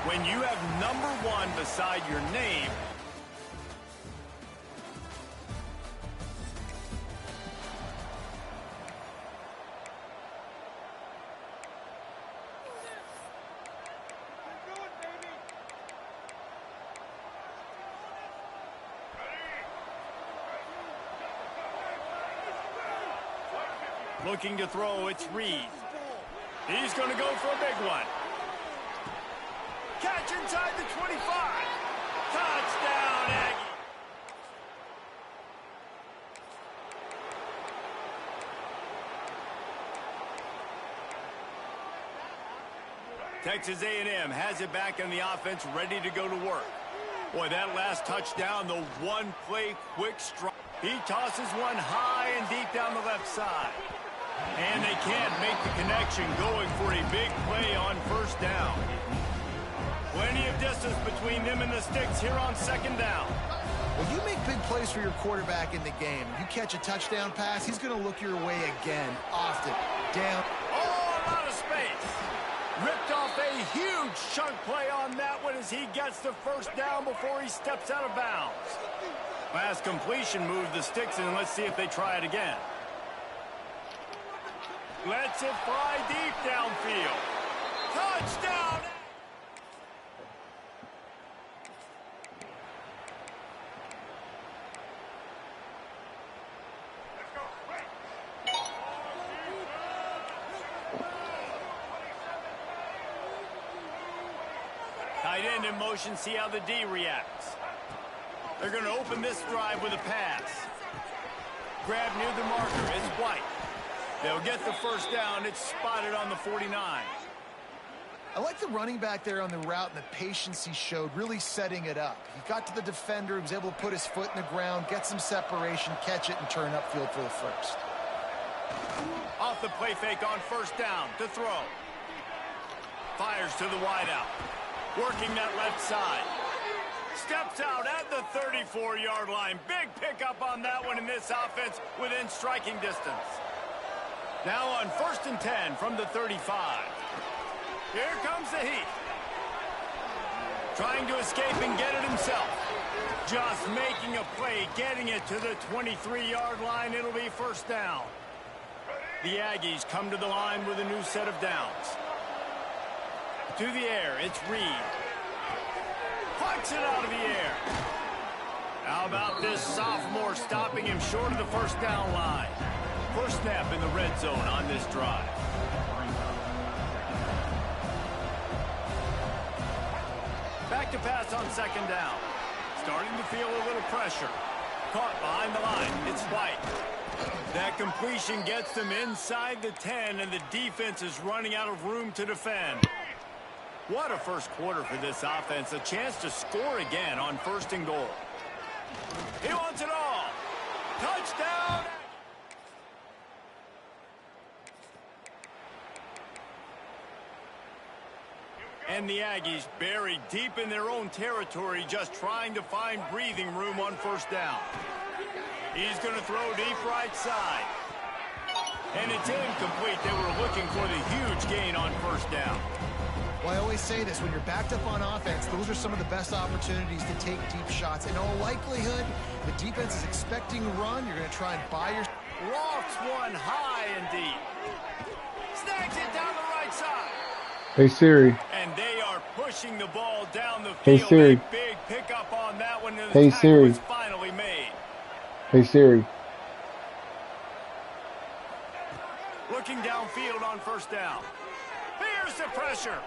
Speaker 1: When you have #1 beside your name, looking to throw, it's Reed. He's going to go for a big one. Catch inside the 25. Touchdown, Aggie. Texas A&M has it back in the offense, ready to go to work. Boy, that last touchdown, the one-play quick strike. He tosses one high and deep down the left side. And they can't make the connection, going for a big play on first down. Plenty of distance between them and the sticks here on second down.
Speaker 2: Well, you make big plays for your quarterback in the game. You catch a touchdown pass, he's going to look your way again, often. Down.
Speaker 1: Oh, a lot of space. Ripped off a huge chunk play on that one as he gets the first down before he steps out of bounds. Last completion moved the sticks, and let's see if they try it again. Lets it fly deep downfield. Touchdown! Tight end in motion, see how the D reacts. They're going to open this drive with a pass. Grab near the marker, it's White. They'll get the first down. It's spotted on the 49.
Speaker 2: I like the running back there on the route and the patience he showed, really setting it up. He got to the defender, he was able to put his foot in the ground, get some separation, catch it, and turn upfield for the first.
Speaker 1: Off the play fake on first down to throw. Fires to the wideout. Working that left side. Steps out at the 34-yard line. Big pickup on that one in this offense within striking distance. Now on 1st and 10 from the 35. Here comes the Heat. Trying to escape and get it himself. Just making a play, getting it to the 23-yard line. It'll be first down. The Aggies come to the line with a new set of downs. To the air, it's Reed. Plucks it out of the air. How about this sophomore stopping him short of the first down line? First snap in the red zone on this drive. Back to pass on second down. Starting to feel a little pressure. Caught behind the line. It's White. That completion gets them inside the 10, and the defense is running out of room to defend. What a first quarter for this offense. A chance to score again on 1st and goal. He wants it all. Touchdown! And the Aggies buried deep in their own territory, just trying to find breathing room on first down. He's going to throw deep right side. And it's incomplete. They were looking for the huge gain on first down.
Speaker 2: Well, I always say this, when you're backed up on offense, those are some of the best opportunities to take deep shots. In all likelihood, the defense is expecting a run. You're going to try and buy your...
Speaker 1: Lofts one high and deep. Snags it down the right side.
Speaker 4: Hey, Siri.
Speaker 1: And they are pushing the ball down the field.
Speaker 4: Hey, Siri.
Speaker 1: A big pickup on that one. And
Speaker 4: Hey,
Speaker 1: the
Speaker 4: Siri.
Speaker 1: was finally made.
Speaker 4: Hey, Siri.
Speaker 1: Looking downfield on first down. Here's the pressure.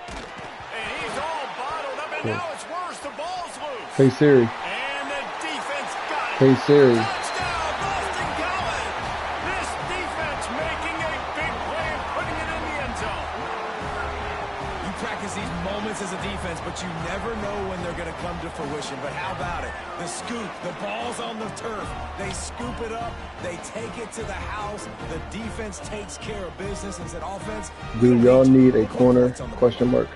Speaker 1: And he's all bottled up, and now it's worse. The ball's loose.
Speaker 4: Hey, Siri.
Speaker 1: And the defense got it.
Speaker 4: Hey, Siri.
Speaker 1: Touchdown, Boston College. This defense making a big play and putting it in the end zone.
Speaker 3: You practice these moments as a defense, but you never know when they're going to come to fruition. But how about it? The scoop, the ball's on the turf. They scoop it up. They take it to the house. The defense takes care of business and said, offense.
Speaker 4: Do y'all need a corner? Question mark.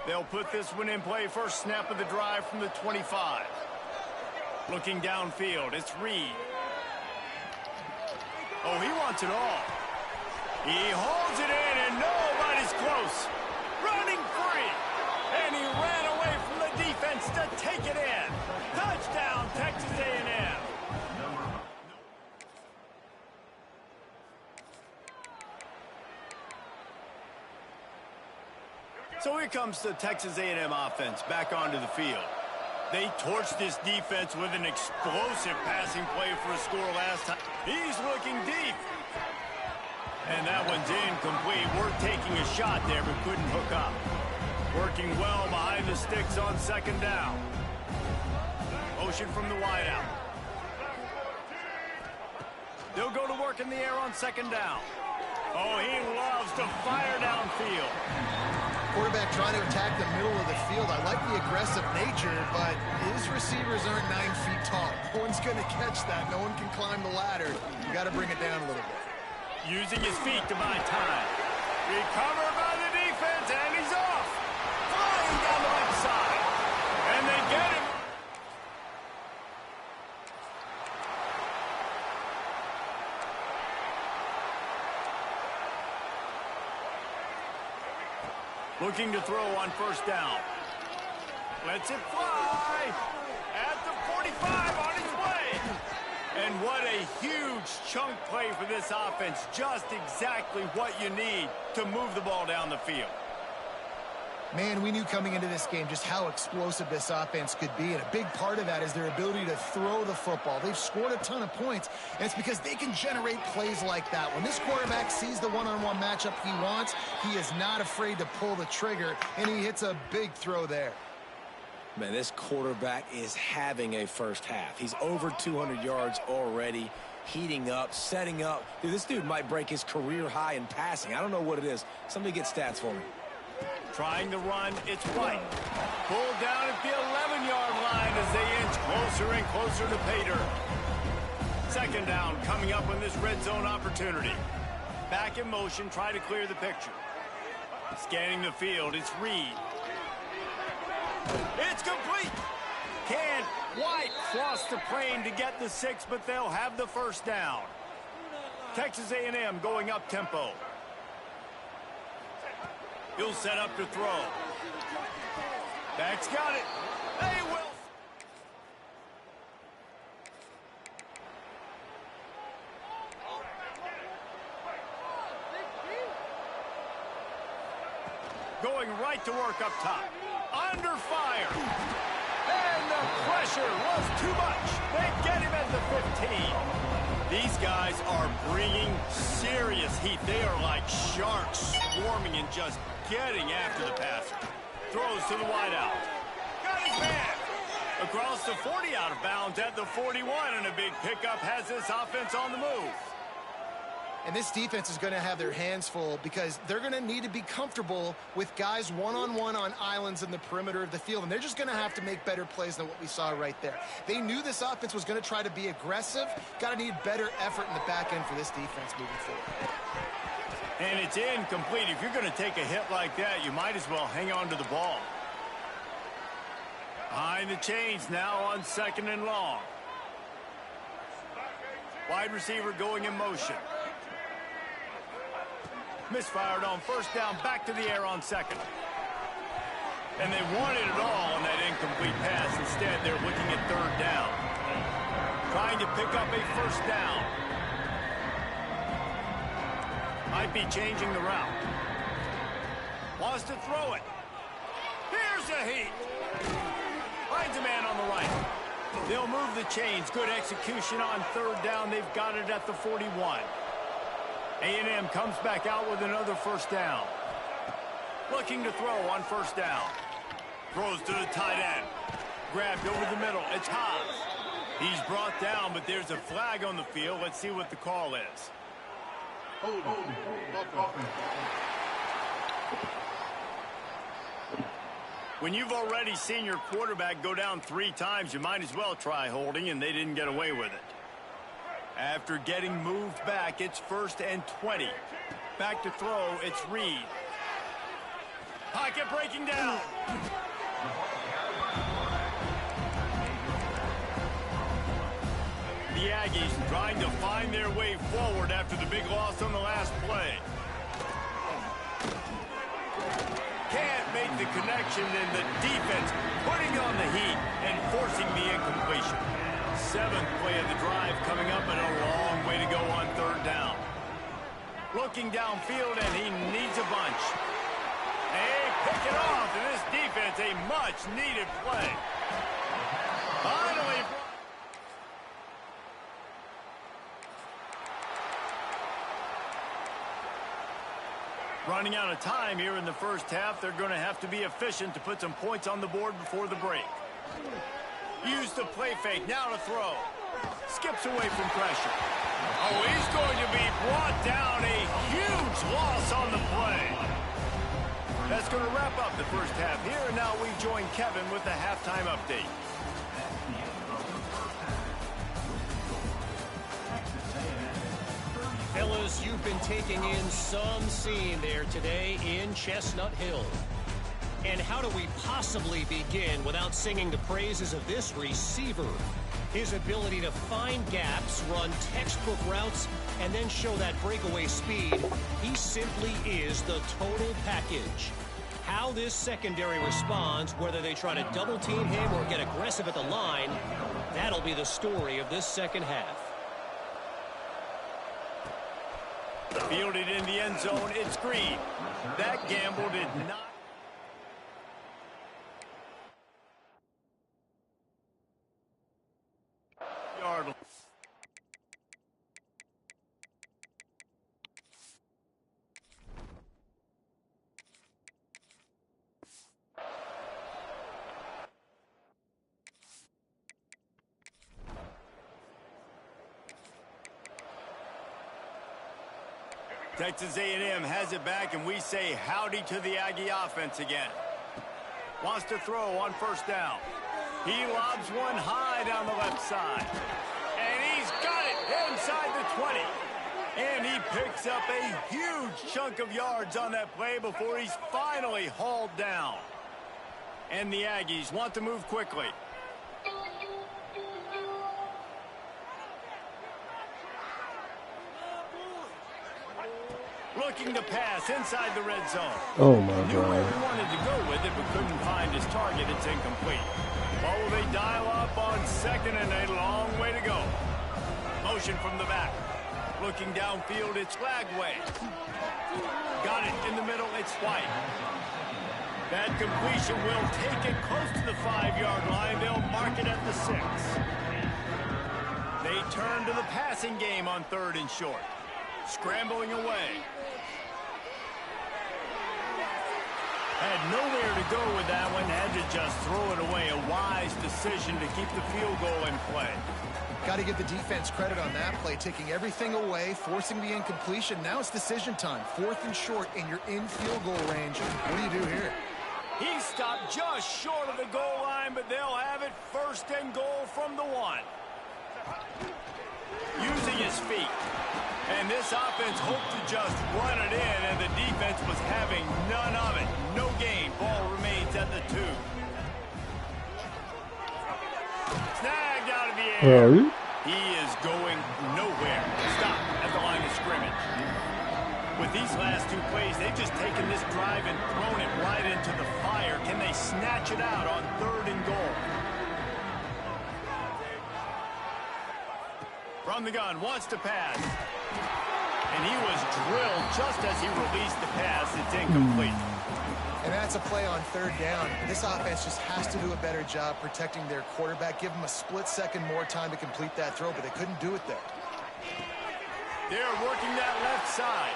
Speaker 1: They'll put this one in play. First snap of the drive from the 25. Looking downfield, it's Reed. Oh, he wants it all. He holds it in, and nobody's close. Running free. And he ran away from the defense to take it in. Touchdown, Texas A&M. So here comes the Texas A&M offense back onto the field. They torched this defense with an explosive passing play for a score last time. He's looking deep. And that one's incomplete. We're taking a shot there, but couldn't hook up. Working well behind the sticks on second down. Motion from the wideout. They'll go to work in the air on second down. Oh, he loves to fire downfield.
Speaker 2: Quarterback trying to attack the middle of the field. I like the aggressive nature, but his receivers aren't 9 feet tall. No one's going to catch that. No one can climb the ladder. You got to bring it down a little bit.
Speaker 1: Using his feet to buy time. Recovered by the defense, and he's off. Flying down the left side. And they get him. Looking to throw on first down. Lets it fly. At the 45 on his way. And what a huge chunk play for this offense. Just exactly what you need to move the ball down the field.
Speaker 2: Man, we knew coming into this game just how explosive this offense could be, and a big part of that is their ability to throw the football. They've scored a ton of points, and it's because they can generate plays like that. When this quarterback sees the one-on-one matchup he wants, he is not afraid to pull the trigger, and he hits a big throw there.
Speaker 3: Man, this quarterback is having a first half. He's over 200 yards already, heating up, setting up. Dude, this dude might break his career high in passing. I don't know what it is. Somebody get stats for me.
Speaker 1: Trying to run, it's White. Pulled down at the 11-yard line as they inch closer and closer to Pater. Second down coming up on this red zone opportunity. Back in motion, try to clear the picture. Scanning the field, it's Reed. It's complete. Can White cross the plane to get the 6, but they'll have the first down. Texas A&M going up tempo. He'll set up to throw. Back's got it. They will. Going right to work up top. Under fire. And the pressure was too much. They get him at the 15. These guys are bringing serious heat. They are like sharks swarming and just getting after the passer. Throws to the wideout. Got his man. Across the 40, out of bounds at the 41, and a big pickup has this offense on the move.
Speaker 2: And this defense is going to have their hands full because they're going to need to be comfortable with guys one-on-one on islands in the perimeter of the field. And they're just going to have to make better plays than what we saw right there. They knew this offense was going to try to be aggressive. Got to need better effort in the back end for this defense moving forward.
Speaker 1: And it's incomplete. If you're going to take a hit like that, you might as well hang on to the ball. Behind the chains now on second and long. Wide receiver going in motion. Misfired on first down, back to the air on second. And they wanted it all on that incomplete pass. Instead, they're looking at third down. Trying to pick up a first down. Might be changing the route. Wants to throw it. Here's a heat. Finds a man on the right. They'll move the chains. Good execution on third down. They've got it at the 41. A&M comes back out with another first down. Looking to throw on first down. Throws to the tight end. Grabbed over the middle. It's Haas. He's brought down, but there's a flag on the field. Let's see what the call is. When you've already seen your quarterback go down 3 times, you might as well try holding, and they didn't get away with it. After getting moved back, it's 1st and 20. Back to throw, it's Reed. Pocket breaking down. the Aggies trying to find their way forward after the big loss on the last play. Can't make the connection, and the defense putting on the heat and forcing the incompletion. 7th play of the drive coming up, and a long way to go on 3rd down. Looking downfield, and he needs a bunch. They pick it off, and this defense, a much-needed play. Finally. Running out of time here in the first half. They're going to have to be efficient to put some points on the board before the break. Use the play fake. Now to throw. Skips away from pressure. Oh, he's going to be brought down. A huge loss on the play. That's going to wrap up the first half here. And now we join Kevin with the halftime update.
Speaker 5: Fellas, you've been taking in some scene there today in Chestnut Hill. And how do we possibly begin without singing the praises of this receiver? His ability to find gaps, run textbook routes, and then show that breakaway speed. He simply is the total package. How this secondary responds, whether they try to double team him or get aggressive at the line, that'll be the story of this second half.
Speaker 1: Fielded in the end zone, it's Green. That gamble did not. Yard. Texas A&M has it back, and we say howdy to the Aggie offense again. Wants to throw on 1st down. He lobs one high down the left side. And he's got it inside the 20. And he picks up a huge chunk of yards on that play before he's finally hauled down. And the Aggies want to move quickly. Looking to pass inside the red zone.
Speaker 4: Oh, my
Speaker 1: Knew where
Speaker 4: God.
Speaker 1: he wanted to go with it, but couldn't find his target. It's incomplete. Oh, they dial up on 2nd and a long way to go. Motion from the back. Looking downfield, it's Lagway. Got it in the middle, it's White. That completion will take it close to the 5-yard line. They'll mark it at the 6. They turn to the passing game on 3rd and short. Scrambling away. Had nowhere to go with that one. Had to just throw it away. A wise decision to keep the field goal in play.
Speaker 2: Got to give the defense credit on that play, taking everything away, forcing the incompletion. Now it's decision time. 4th and short, and you're in field goal range. What do you do here?
Speaker 1: He stopped just short of the goal line, but they'll have it 1st and goal from the 1. Using his feet. And this offense hoped to just run it in, and the defense was having none of it. No gain. Ball remains at the 2. Snagged out of the air. He is going nowhere. Stop at the line of scrimmage. With these last 2 plays, they've just taken this drive and thrown it right into the fire. Can they snatch it out on 3rd and goal? From the gun, wants to pass. And he was drilled just as he released the pass. It's incomplete.
Speaker 2: And that's a play on 3rd down. This offense just has to do a better job protecting their quarterback. Give them a split second more time to complete that throw, but they couldn't do it there.
Speaker 1: They're working that left side.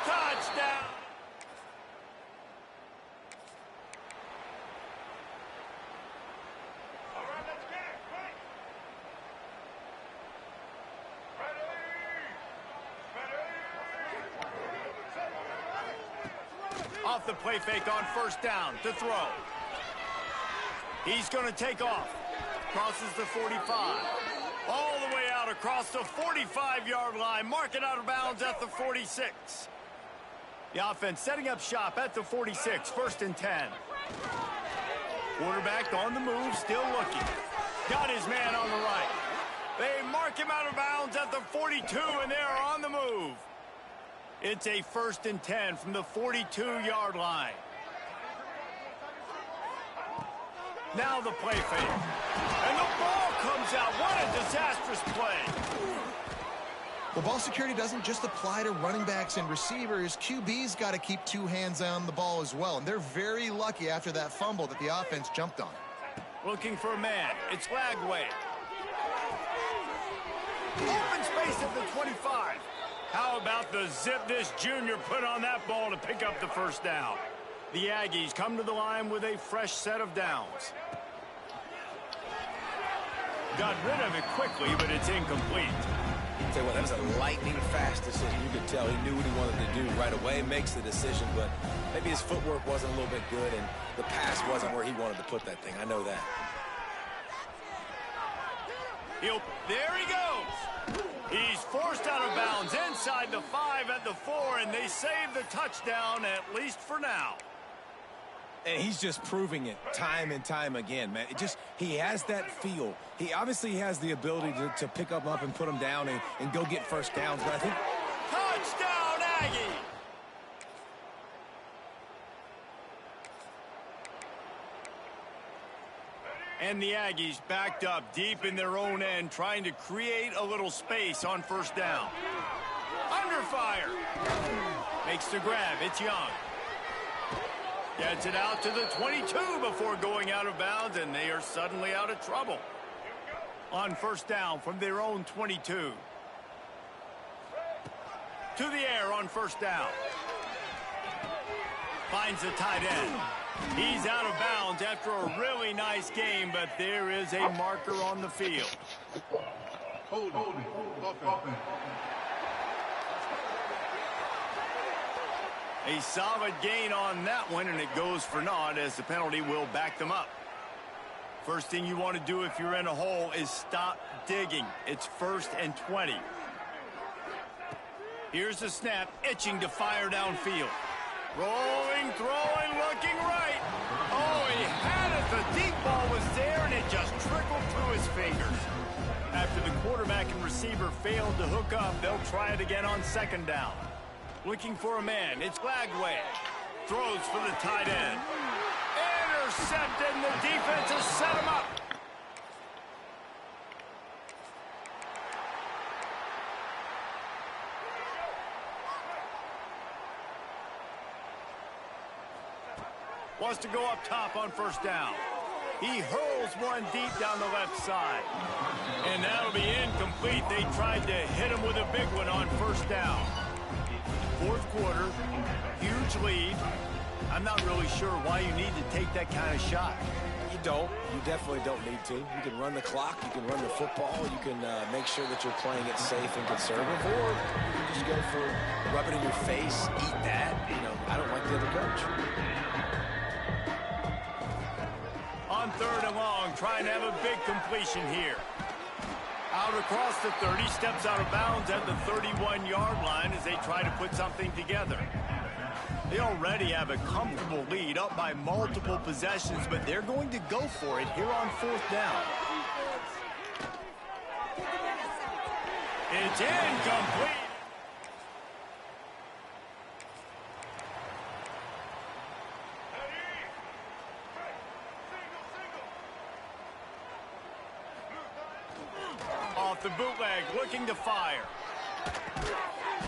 Speaker 1: Touchdown! Off the play fake on 1st down to throw. He's going to take off. Crosses the 45. All the way out across the 45-yard line. Mark it out of bounds at the 46. The offense setting up shop at the 46. 1st and 10. Quarterback on the move, still looking. Got his man on the right. They mark him out bounds at the 42, and they're on the move. It's a 1st and 10 from the 42-yard line. Now the play fake. And the ball comes out. What a disastrous play.
Speaker 2: Well, ball security doesn't just apply to running backs and receivers. QB's got to keep 2 hands on the ball as well. And they're very lucky after that fumble that the offense jumped on.
Speaker 1: Looking for a man. It's Lagway. Open space at the 25. How about the zip this junior put on that ball to pick up the 1st down? The Aggies come to the line with a fresh set of downs. Got rid of it quickly, but it's incomplete.
Speaker 3: Tell you what, that was a lightning-fast decision. You could tell he knew what he wanted to do right away, makes the decision, but maybe his footwork wasn't a little bit good, and the pass wasn't where he wanted to put that thing. I know that.
Speaker 1: There he goes. He's forced out of bounds inside the 5 at the 4, and they save the touchdown, at least for now.
Speaker 3: And he's just proving it time and time again, man. He has that feel. He obviously has the ability to pick up and put him down and go get 1st downs, but I think...
Speaker 1: Touchdown, Aggie! And the Aggies backed up deep in their own end, trying to create a little space on 1st down. Under fire. Makes the grab. It's Young. Gets it out to the 22 before going out of bounds, and they are suddenly out of trouble. On 1st down from their own 22. To the air on 1st down. Finds the tight end. He's out of bounds after a really nice game, but there is a marker on the field.
Speaker 6: Holding.
Speaker 1: A solid gain on that one, and it goes for naught as the penalty will back them up. First thing you want to do if you're in a hole is stop digging. It's 1st and 20. Here's the snap, itching to fire downfield. Rolling, throwing, looking right. Oh, he had it. The deep ball was there, and it just trickled through his fingers. After the quarterback and receiver failed to hook up, they'll try it again on 2nd down. Looking for a man. It's Lagway. Throws for the tight end. Intercepted, and the defense has set him up. Wants to go up top on 1st down. He hurls one deep down the left side. And that'll be incomplete. They tried to hit him with a big one on 1st down. 4th quarter, huge lead. I'm not really sure why you need to take that kind of shot.
Speaker 3: You don't. You definitely don't need to. You can run the clock. You can run the football. You can make sure that you're playing it safe and conservative. Or you can just go for rub it in your face, eat that. You know, I don't like the other coach.
Speaker 1: On 3rd and long, trying to have a big completion here. Out across the 30, steps out of bounds at the 31-yard line as they try to put something together. They already have a comfortable lead, up by multiple possessions, but they're going to go for it here on 4th down. It's incomplete. Off the bootleg, looking to fire.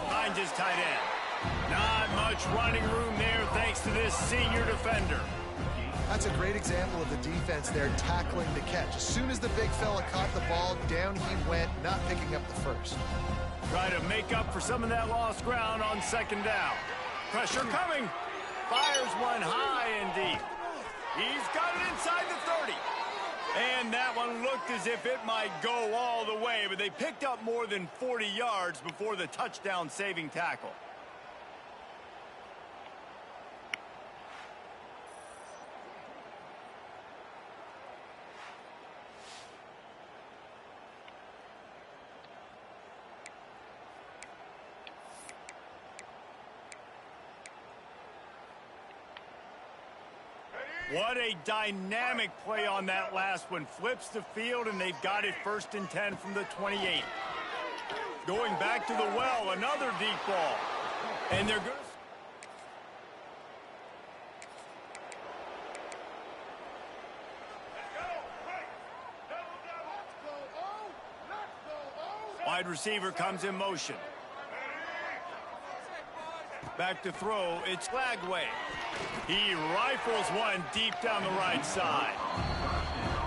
Speaker 1: Finds his tight end. Not much running room there thanks to this senior defender.
Speaker 2: That's a great example of the defense there tackling the catch. As soon as the big fella caught the ball, down he went, not picking up the 1st.
Speaker 1: Try to make up for some of that lost ground on 2nd down. Pressure coming. Fires one high and deep. He's got it inside the 30. And that one looked as if it might go all the way, but they picked up more than 40 yards before the touchdown-saving tackle. What a dynamic play on that last one. Flips the field, and they've got it 1st and 10 from the 28. Going back to the well, another deep ball. And they're good. Wide receiver comes in motion. Back to throw, it's Lagway. He rifles one deep down the right side.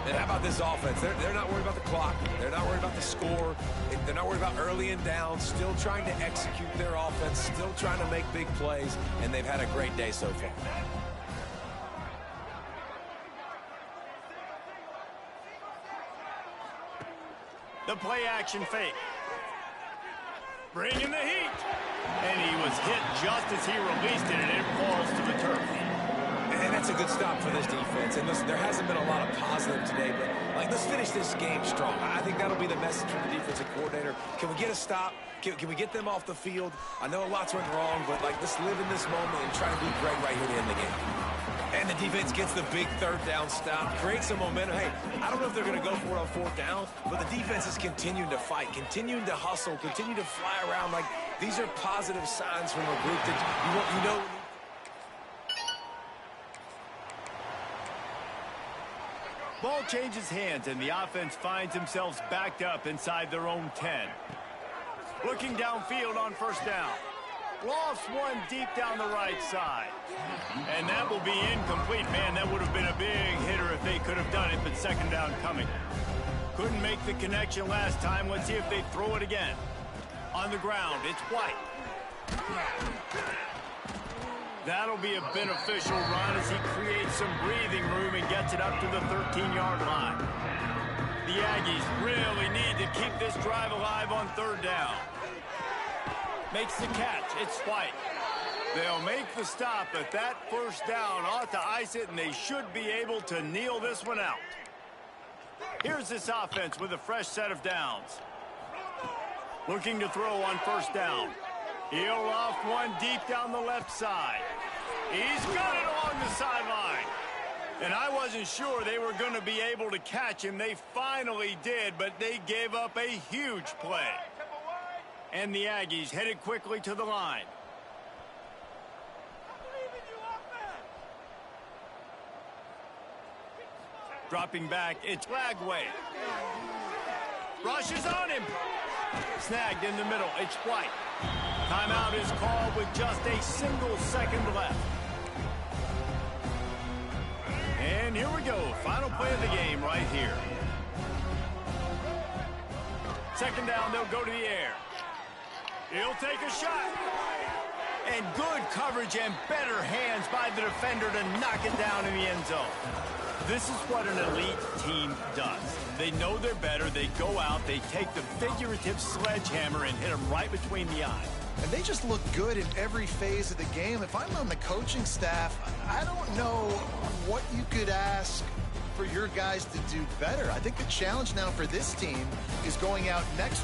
Speaker 3: And how about this offense? They're not worried about the clock. They're not worried about the score. They're not worried about early and down. Still trying to execute their offense. Still trying to make big plays. And they've had a great day so far.
Speaker 1: The play action fake. Bringing the heat. And he was hit just as he released it, and it falls to the turf.
Speaker 3: And that's a good stop for this defense. And listen, there hasn't been a lot of positive today, but let's finish this game strong. I think that'll be the message from the defensive coordinator. Can we get a stop? Can we get them off the field? I know lots went wrong, but let's live in this moment and try to be great right here to end the game. And the defense gets the big third down stop, creates some momentum. Hey, I don't know if they're going to go for it on fourth down, but the defense is continuing to fight, continuing to hustle, continue to fly around. These are positive signs from a group that you know.
Speaker 1: Ball changes hands, and the offense finds themselves backed up inside their own 10. Looking downfield on first down. Lofts one deep down the right side. And that will be incomplete. Man, that would have been a big hitter if they could have done it, but second down coming. Couldn't make the connection last time. Let's see if they throw it again. On the ground, it's White. That'll be a beneficial run as he creates some breathing room and gets it up to the 13-yard line. The Aggies really need to keep this drive alive on third down. Makes the catch. It's White. They'll make the stop, but that first down ought to ice it, and they should be able to kneel this one out. Here's this offense with a fresh set of downs. Looking to throw on first down. He'll loft one deep down the left side. He's got it along the sideline. And I wasn't sure they were going to be able to catch him. They finally did, but they gave up a huge play. And the Aggies headed quickly to the line. Dropping back, it's Lagway. Rushes on him. Snagged in the middle, it's White. Timeout is called with just a single second left. And here we go, final play of the game right here. Second down, they'll go to the air. He'll take a shot. And good coverage and better hands by the defender to knock it down in the end zone. This is what an elite team does. They know they're better. They go out. They take the figurative sledgehammer and hit them right between the eyes.
Speaker 2: And they just look good in every phase of the game. If I'm on the coaching staff, I don't know what you could ask for your guys to do better. I think the challenge now for this team is going out next